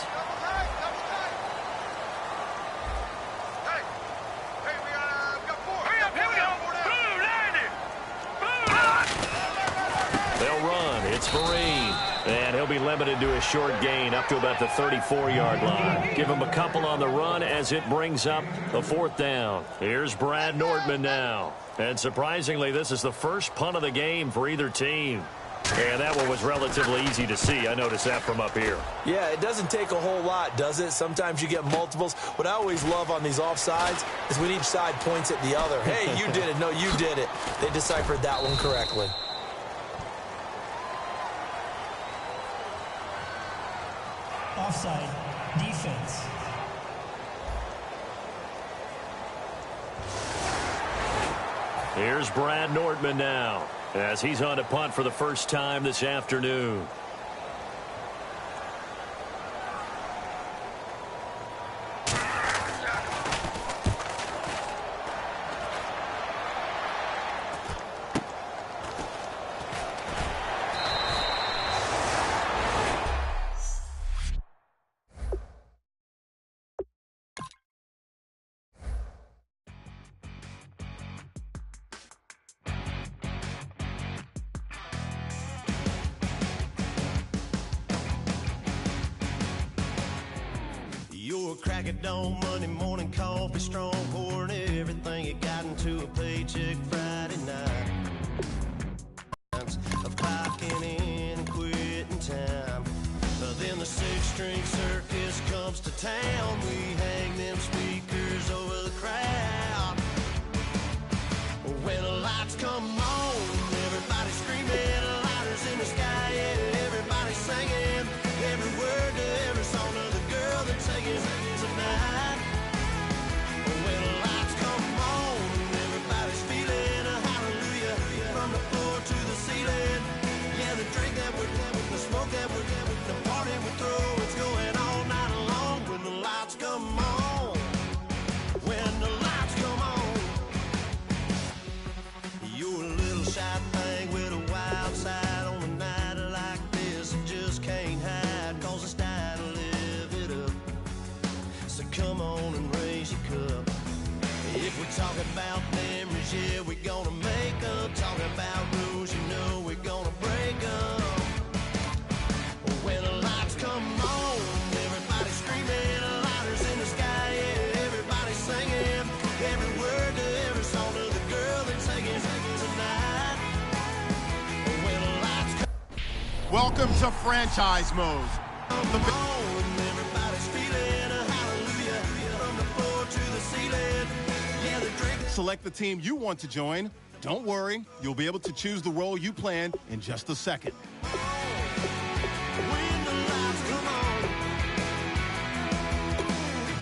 They'll run. It's Vereen. And he'll be limited to a short gain up to about the 34-yard line. Give him a couple on the run as it brings up the 4th down. Here's Brad Nordman now. And surprisingly, this is the first punt of the game for either team. And that one was relatively easy to see. I noticed that from up here. Yeah, it doesn't take a whole lot, does it? Sometimes you get multiples. What I always love on these offsides is when each side points at the other. Hey, you did it. No, you did it. They deciphered that one correctly. Offside. Defense. Here's Brad Nordman now as he's on to punt for the first time this afternoon. Crack it on Monday morning, coffee strong, pouring everything you got into a paycheck Friday night. Of clocking in and quitting time. Then the 6-string circus comes to town. We hang them speakers over the crowd. When the lights come on, everybody screaming, lighters in the sky, yeah, everybody singing every word to every song of the girl they're taking. When the lights come on, everybody's feeling a hallelujah from the floor to the ceiling. Yeah, the drink that we're having, the smoke that we're having, the party we throw, it's going all night long. When the lights come on, when the lights come on, you're a little shy thing with a wild side on a night like this. You just can't hide, cause it's time to live it up. So come on and raise your cup. If we're talking about memories, yeah, we're gonna make them. Talking about rules, you know we're gonna break them. When the lights come on, everybody screaming, lighters in the sky, yeah, everybody singing every word to every song of the girl that's taking tonight. When the lights come on. Welcome to franchise mode. Everybody's feeling a hallelujah from the floor to the ceiling. Yeah, the drink. Select the team you want to join. Don't worry, you'll be able to choose the role you planned in just a second. When the lights come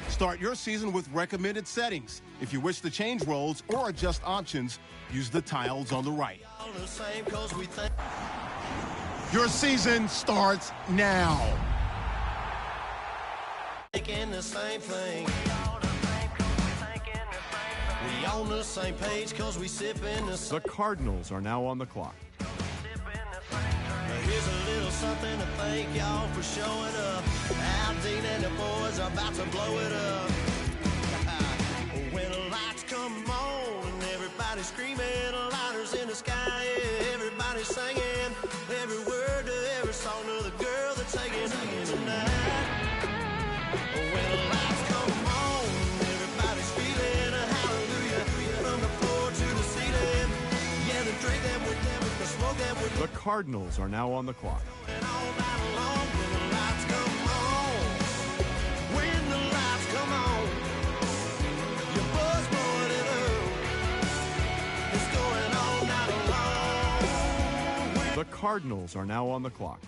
on. Start your season with recommended settings. If you wish to change roles or adjust options, use the tiles on the right. All the same, 'cause we think. Your season starts now. Thinking the same thing. We on the same page cause we sipping the same. The Cardinals are now on the clock. Here's a little something to thank y'all for showing up. Al Dean and the boys are about to blow it up. When the lights come on and everybody's screaming, lighters in the sky, yeah, everybody's singing every word to every song of the girl that's taking tonight. When the lights come on, everybody's feeling a hallelujah from the floor to the ceiling. Yeah, the drink that we're having, the smoke that we're The Cardinals are now on the clock. and all night long. When the lights come on, when the lights come on, your buzz blowing it up. It's going all night long. The Cardinals are now on the clock.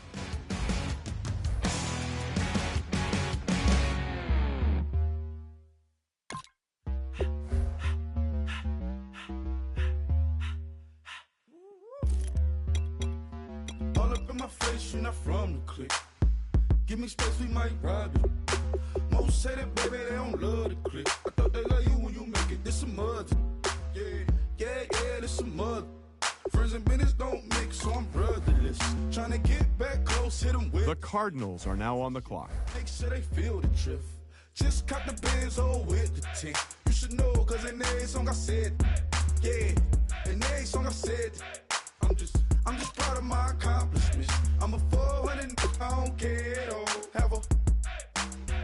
All up in my face, you're not from the clique. Give me space, we might rob it. Most say that, baby, they don't love the click. I thought they love you when you make it. This some mud. Yeah, this some mud. Friends and business don't mix, so I'm brotherless. Trying to get back close, hit them with. The Cardinals are now on the clock. Make sure they feel the drift. Just cut the Benz with the tick. You should know, cause in every song I said, yeah, in every song I said, I'm just proud of my accomplishments. I'm a 400, I don't care at all. Have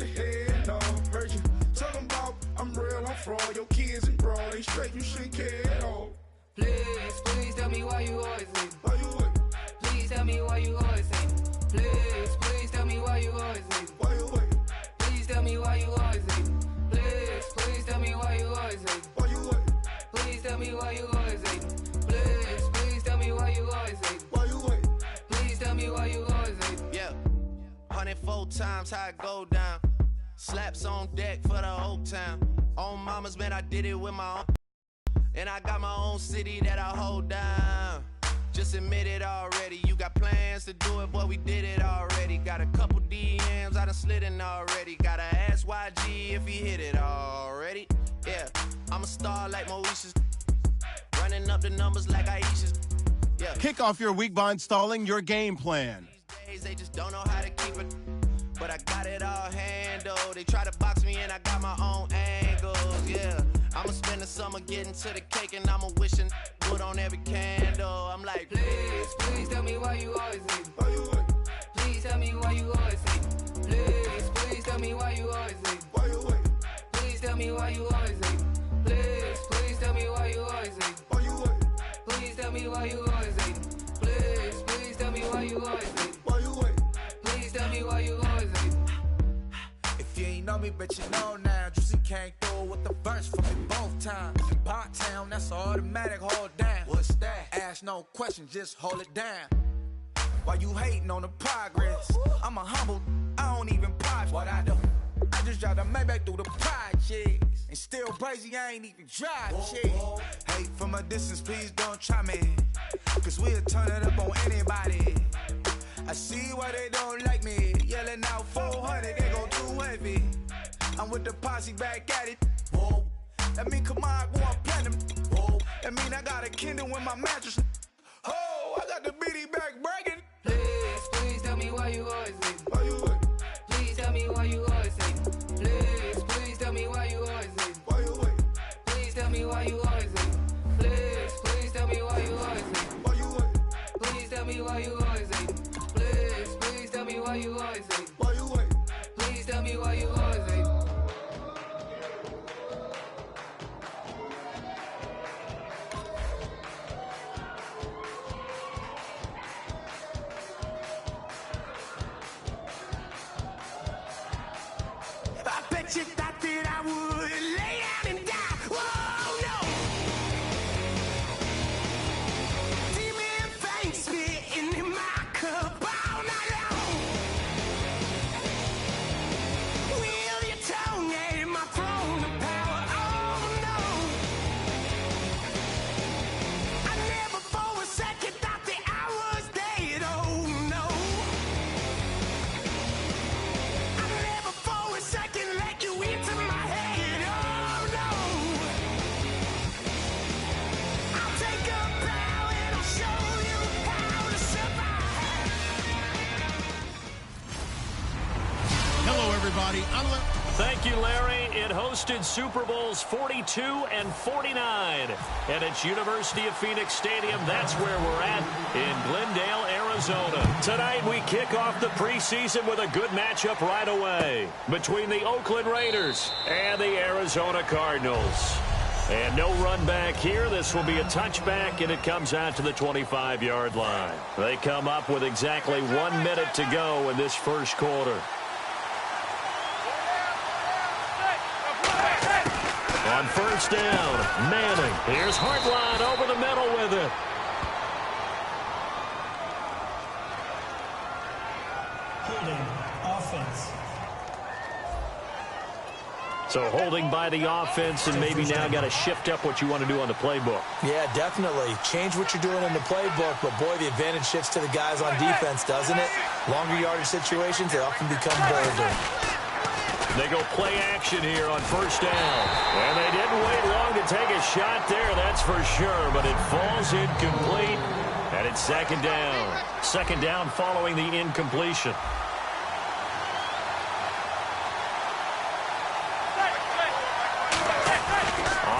a head on, heard you talking about I'm real, I'm fraud. Your kids and broad, they straight, you shouldn't care at all. Please tell me why you always hate. Why you wait? Please tell me why you always hate. Please tell me why you always hate. Why you wait? Please tell me why you always hate. Please tell me why you always hate. Why you wait? Please tell me why you always hate. Please tell me why you always hate. Why you wait? Please tell me why you always hate. Yeah, 104 times how it go down. Slaps on deck for the whole town. On mamas, man, I did it with my own. And I got my own city that I hold down. Just admit it already. You got plans to do it, boy, we did it already. Got a couple DMs, I done slid in already. Gotta ask YG if he hit it already. Yeah, I'm a star like Moesha's. Running up the numbers like Aisha's. Yeah. Kick off your week by installing your game plan. These days they just don't know how to keep it. But I got it all handled. They try to box me in, I got my own angles, yeah. I'ma spend the summer getting to the cake and I'ma wishing wood on every candle. I'm like, please tell me why you always hate. Why you wait? Please tell me why you always hate. Please tell me why you always hate. Why you wait? Please tell me why you always hate. Please tell me why you always hate. Why you wait? Please tell me why you always hate. Please tell me why you always hate. Why you wait? Please tell me why you always hate. If you ain't know me, bet you know now. Juicy came through with the verse for me both times. In Bot Town, that's automatic, hold down. What's that? Ask no question, just hold it down. Why you hating on the progress? I'm a humble, I don't even pride what I do. I just drive the Maybach through the projects. And still crazy, I ain't even drive shit. Hate from a distance, please don't try me. Cause we'll turn it up on anybody. I see why they don't like me. Yelling out 400, they go too heavy. I'm with the posse back at it. Whoa. That mean come on, go on platinum. Whoa. That mean I got a Kindle in my mattress. Oh, I got the BD back breaking. Please tell me why you always hate. Why you wait? Please tell me why you always hate. Please tell me why you always hate. Why you wait? Please tell me why you always hate. Please tell me why you always hate. Why you wait? Please tell me why you always hate. Please tell me why you always hate. Why you wait? Please tell me why you always hate. I bet you thought that I would lay down and die. Whoa, no. Demon face spitting in my cup all night long. Will your tongue at my throne of power? Oh no. I never for a second thought that I was dead. Oh no. I never for a second let you into my head. Oh no. I'll take a bow and I'll show you how to survive. Hello, everybody. I'm Thank you, Larry. It hosted Super Bowls 42 and 49. And it's University of Phoenix Stadium. That's where we're at in Glendale, Arizona. Tonight, we kick off the preseason with a good matchup right away between the Oakland Raiders and the Arizona Cardinals. And no run back here. This will be a touchback, and it comes out to the 25-yard line. They come up with exactly 1 minute to go in this first quarter. On first down, Manning. Here's Hartline over the middle with it. Holding offense. So holding by the offense and maybe now got to shift up what you want to do on the playbook. Yeah, definitely. Change what you're doing in the playbook, but boy, the advantage shifts to the guys on defense, doesn't it? Longer yardage situations, they often become bolder. They go play action here on first down. And they didn't wait long to take a shot there, that's for sure, but it falls incomplete, and it's second down. Second down following the incompletion.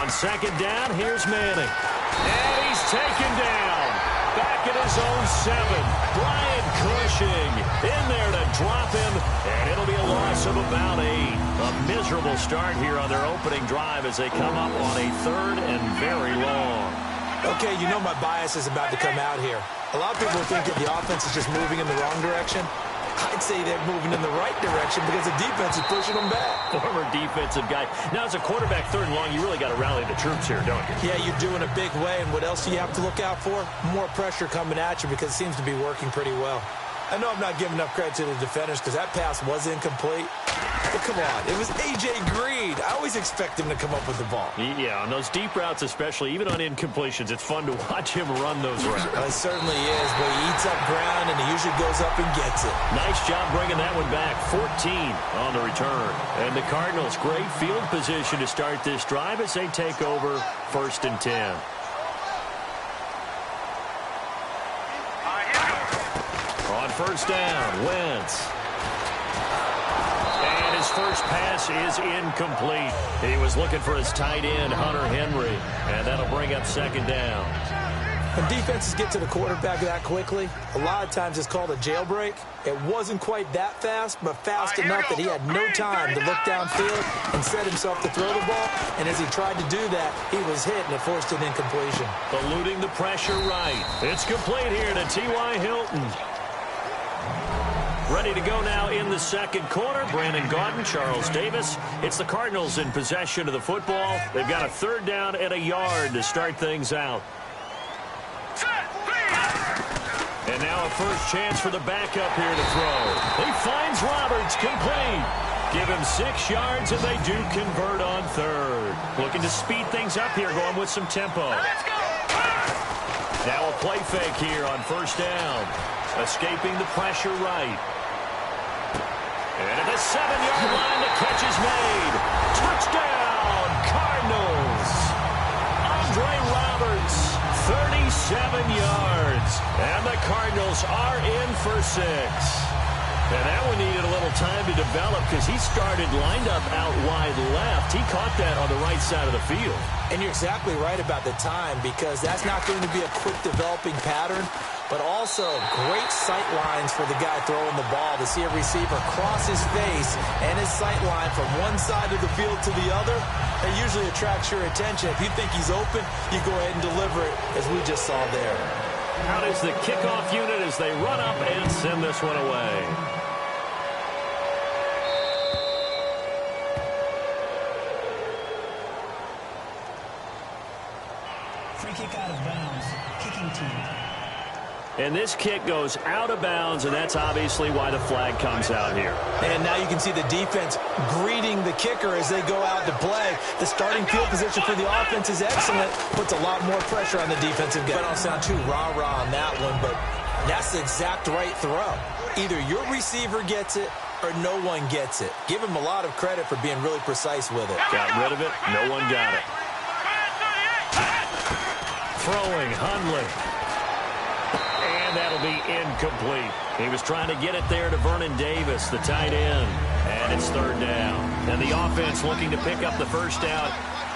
On second down, here's Manning. And he's taken down. Back at his own 7. Brian Cushing in there to drop him. And it'll be a loss of about 8. A miserable start here on their opening drive as they come up on a 3rd and very long. Okay, you know my bias is about to come out here. A lot of people think that the offense is just moving in the wrong direction. I'd say they're moving in the right direction because the defense is pushing them back. Former defensive guy. Now, as a quarterback, 3rd and long, you really got to rally the troops here, don't you? Yeah, you're doing a big way, and what else do you have to look out for? More pressure coming at you because it seems to be working pretty well. I know I'm not giving enough credit to the defenders because that pass was incomplete. But come on, it was A.J. Green. I always expect him to come up with the ball. Yeah, on those deep routes especially, even on incompletions, it's fun to watch him run those routes. Well, it certainly is, but he eats up ground and he usually goes up and gets it. Nice job bringing that one back. 14 on the return. And the Cardinals, great field position to start this drive as they take over 1st and 10. On first down, Wentz. And his first pass is incomplete. He was looking for his tight end, Hunter Henry, and that'll bring up second down. When defenses get to the quarterback that quickly, a lot of times it's called a jailbreak. It wasn't quite that fast, but fast enough that he had no time to look downfield and set himself to throw the ball. And as he tried to do that, he was hit and it forced an incompletion. Eluding the pressure right. It's complete here to T.Y. Hilton. Ready to go now in the second quarter. Brandon Gaudin, Charles Davis. It's the Cardinals in possession of the football. They've got a 3rd down and a yard to start things out. And now a first chance for the backup here to throw. He finds Roberts, complete. Give him 6 yards, and they do convert on 3rd. Looking to speed things up here, going with some tempo. Now a play fake here on first down. Escaping the pressure right. And at the 7-yard line, the catch is made. Touchdown, Cardinals. Andre Roberts, 37 yards. And the Cardinals are in for 6. And that one needed a little time to develop because he started lined up out wide left. He caught that on the right side of the field. And you're exactly right about the time because that's not going to be a quick developing pattern, but also great sight lines for the guy throwing the ball to see a receiver cross his face and his sight line from one side of the field to the other. It usually attracts your attention. If you think he's open, you go ahead and deliver it, as we just saw there. Out is the kickoff unit as they run up and send this one away. Free kick out of bounds. Kicking team. And this kick goes out of bounds, and that's obviously why the flag comes out here. And now you can see the defense greeting the kicker as they go out to play. The starting field position for the offense is excellent. Puts a lot more pressure on the defensive guy. I don't sound too rah-rah on that one, but that's the exact right throw. Either your receiver gets it or no one gets it. Give him a lot of credit for being really precise with it. Got rid of it. No one got it. Throwing, Hundley. And that'll be incomplete. He was trying to get it there to Vernon Davis, the tight end. And it's 3rd down. And the offense looking to pick up the first down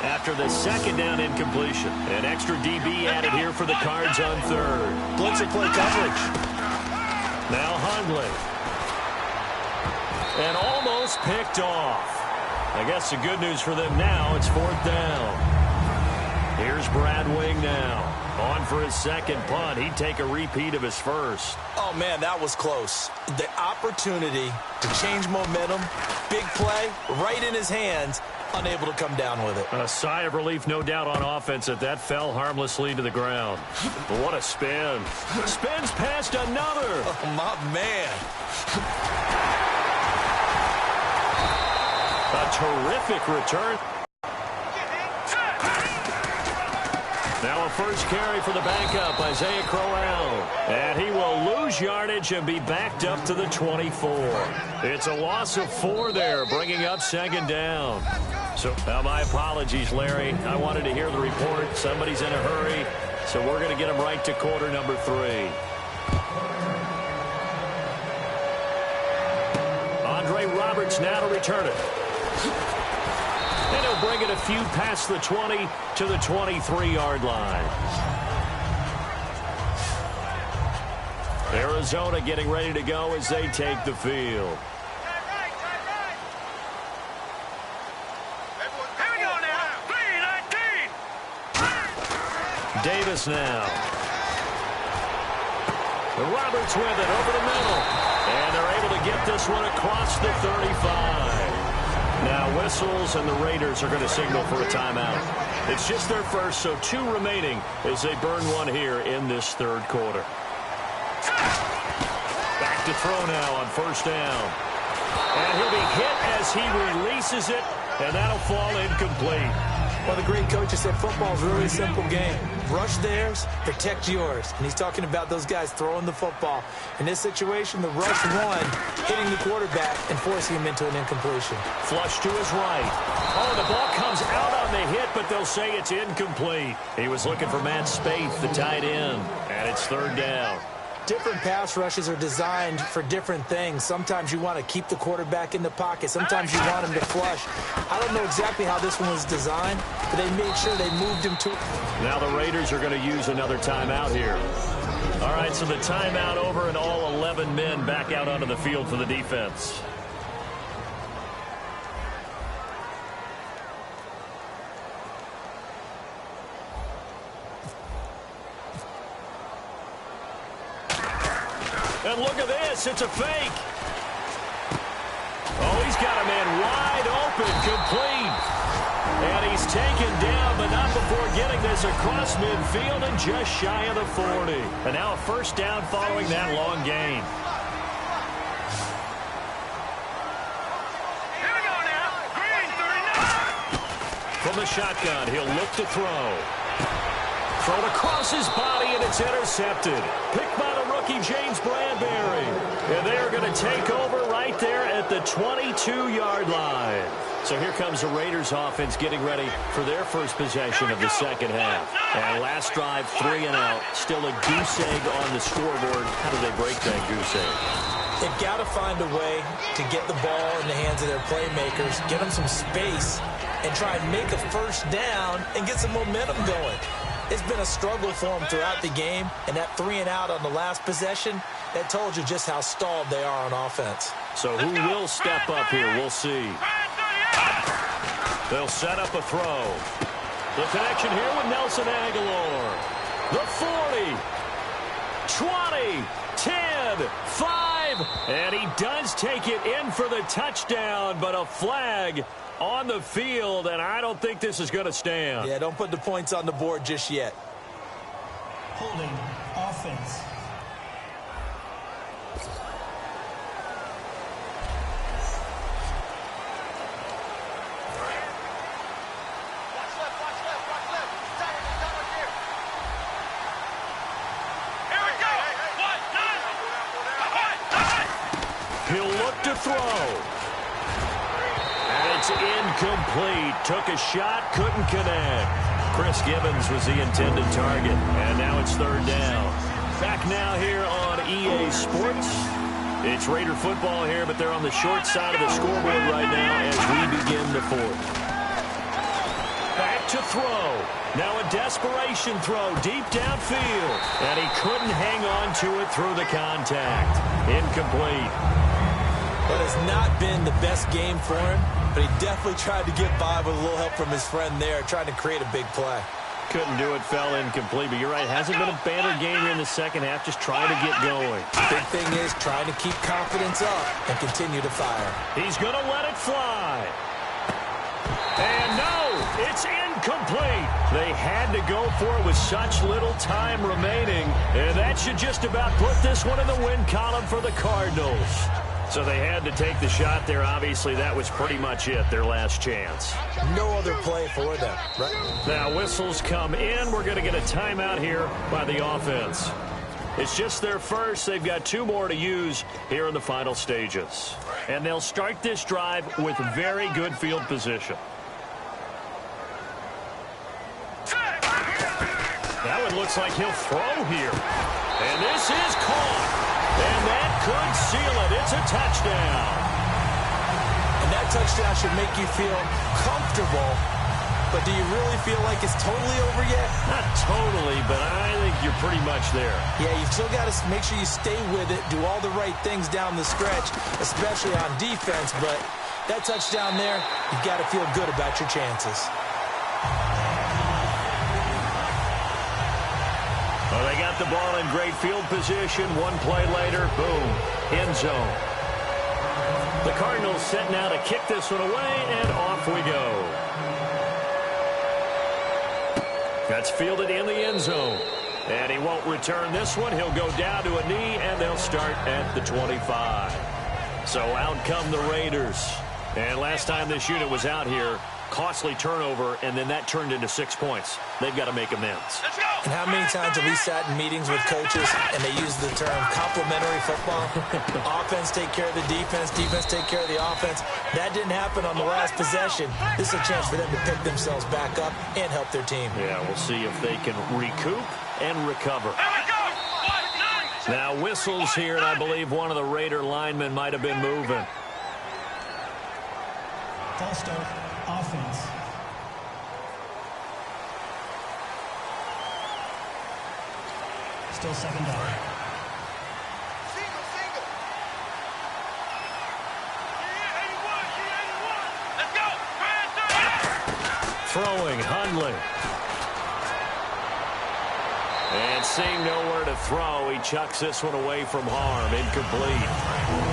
after the 2nd down incompletion. An extra DB added here for the Cards on 3rd. Blitzer play coverage. Now Hundley. And almost picked off. I guess the good news for them now, it's 4th down. Here's Brad Wing now. On for his second punt. He'd take a repeat of his first. Oh, man, that was close. The opportunity to change momentum, big play, right in his hands, unable to come down with it. A sigh of relief, no doubt, on offense that fell harmlessly to the ground. But what a spin. Spins past another. Oh, my man. A terrific return. Now a first carry for the backup, Isaiah Crowell. And he will lose yardage and be backed up to the 24. It's a loss of 4 there, bringing up second down. So now my apologies, Larry. I wanted to hear the report. Somebody's in a hurry, so we're going to get him right to quarter number 3. Andre Roberts now to return it. And he'll bring it a few past the 20 to the 23-yard line. Arizona getting ready to go as they take the field. Davis now. Roberts with it over the middle. And they're able to get this one across the 35. Now whistles, and the Raiders are going to signal for a timeout. It's just their first, so 2 remaining as they burn one here in this third quarter. Back to throw now on first down. And he'll be hit as he releases it, and that'll fall incomplete. Well, the great coach said football is a really simple game. Rush theirs, protect yours. And he's talking about those guys throwing the football. In this situation, the rush one, hitting the quarterback and forcing him into an incompletion. Flush to his right. Oh, the ball comes out on the hit, but they'll say it's incomplete. He was looking for Matt Spaeth, the tight end, and it's third down. Different pass rushes are designed for different things. Sometimes you want to keep the quarterback in the pocket. Sometimes you want him to flush. I don't know exactly how this one was designed, but they made sure they moved him to. Now the Raiders are going to use another timeout here. All right, so the timeout over and all 11 men back out onto the field for the defense. And look at this. It's a fake. Oh, he's got a man wide open, complete. And he's taken down, but not before getting this across midfield and just shy of the 40. And now a first down following that long gain. Here we go now. Green, 39. From the shotgun, he'll look to throw. Thrown across his body, and it's intercepted. Picked by the rookie, James Bradbury. And they're going to take over right there at the 22-yard line. So here comes the Raiders offense getting ready for their first possession of the second half. And last drive, 3 and out. Still a goose egg on the scoreboard. How do they break that goose egg? They've got to find a way to get the ball in the hands of their playmakers, get them some space, and try and make a first down and get some momentum going. It's been a struggle for them throughout the game, and that 3 and out on the last possession, that told you just how stalled they are on offense. So who will step up here? We'll see. They'll set up a throw. The connection here with Nelson Aguilar. The 40, 20, 10, 5, and he does take it in for the touchdown, but a flag on the field, and I don't think this is going to stand. Yeah, don't put the points on the board just yet. Holding offense. He'll look to throw. And it's incomplete. Took a shot, couldn't connect. Chris Gibbons was the intended target. And now it's third down. Back now here on EA Sports. It's Raider football here, but they're on the short side of the scoreboard right now as we begin the fourth. Back to throw. Now a desperation throw deep downfield. And he couldn't hang on to it through the contact. Incomplete. Well, it's not been the best game for him, but he definitely tried to get by with a little help from his friend there, trying to create a big play. Couldn't do it, fell incomplete, but you're right, hasn't been a banner game here in the second half, just trying to get going. Big thing is trying to keep confidence up and continue to fire. He's going to let it fly. And no, it's incomplete. They had to go for it with such little time remaining, and that should just about put this one in the win column for the Cardinals. So they had to take the shot there. Obviously, that was pretty much it, their last chance. No other play for them, right? Now, whistles come in. We're going to get a timeout here by the offense. It's just their first. They've got 2 more to use here in the final stages. And they'll start this drive with very good field position. That one looks like he'll throw here. And this is caught. And that could seal it. It's a touchdown. And that touchdown should make you feel comfortable. But do you really feel like it's totally over yet? Not totally, but I think you're pretty much there. Yeah, you've still got to make sure you stay with it, do all the right things down the stretch, especially on defense. But that touchdown there, you've got to feel good about your chances. Well, they got the ball in great field position. 1 play later, boom, end zone. The Cardinals set now to kick this one away, and off we go. That's fielded in the end zone. And he won't return this one. He'll go down to a knee, and they'll start at the 25. So out come the Raiders. And last time this unit was out here, costly turnover, and then that turned into 6 points. They've got to make amends. And how many times have we sat in meetings with coaches and they use the term complementary football? Offense take care of the defense, defense take care of the offense. That didn't happen on the last possession. This is a chance for them to pick themselves back up and help their team. Yeah, we'll see if they can recoup and recover. Now whistles here, and I believe one of the Raider linemen might have been moving. False start, offense. Still second down. Throwing, Hundley. And seeing nowhere to throw, he chucks this one away from harm. Incomplete.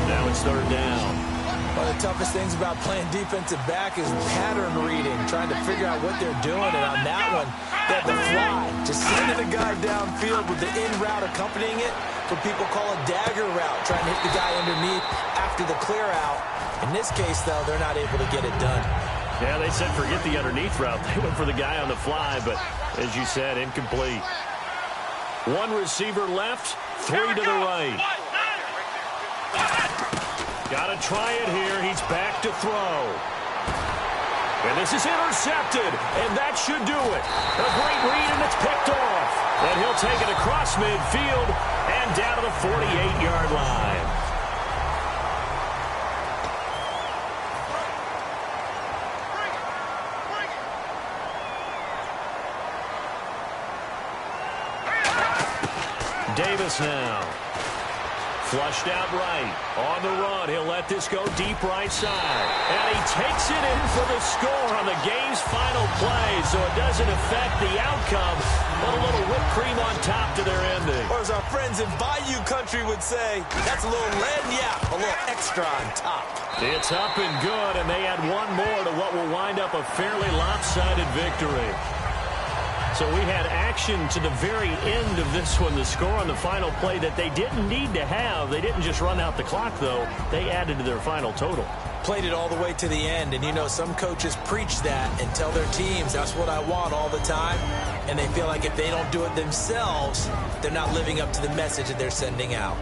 Now it's 3rd down. One of the toughest things about playing defensive back is pattern reading, trying to figure out what they're doing. And on that one, they had the fly, just sending a guy downfield with the in route accompanying it. What people call a dagger route, trying to hit the guy underneath after the clear out. In this case, though, they're not able to get it done. Yeah, they said forget the underneath route. They went for the guy on the fly, but as you said, incomplete. 1 receiver left, 3 to the right. Got to try it here. He's back to throw. And this is intercepted, and that should do it. A great read, and it's picked off. And he'll take it across midfield and down to the 48-yard line. Davis now. Flushed out right. On the run, he'll let this go deep right side. And he takes it in for the score on the game's final play, so it doesn't affect the outcome, but a little whipped cream on top to their ending. Or as our friends in Bayou Country would say, that's a little a little extra on top. It's up and good, and they add 1 more to what will wind up a fairly lopsided victory. So we had action to the very end of this one, the score on the final play that they didn't need to have. They didn't just run out the clock, though. They added to their final total. Played it all the way to the end, and you know some coaches preach that and tell their teams that's what I want all the time, and they feel like if they don't do it themselves, they're not living up to the message that they're sending out.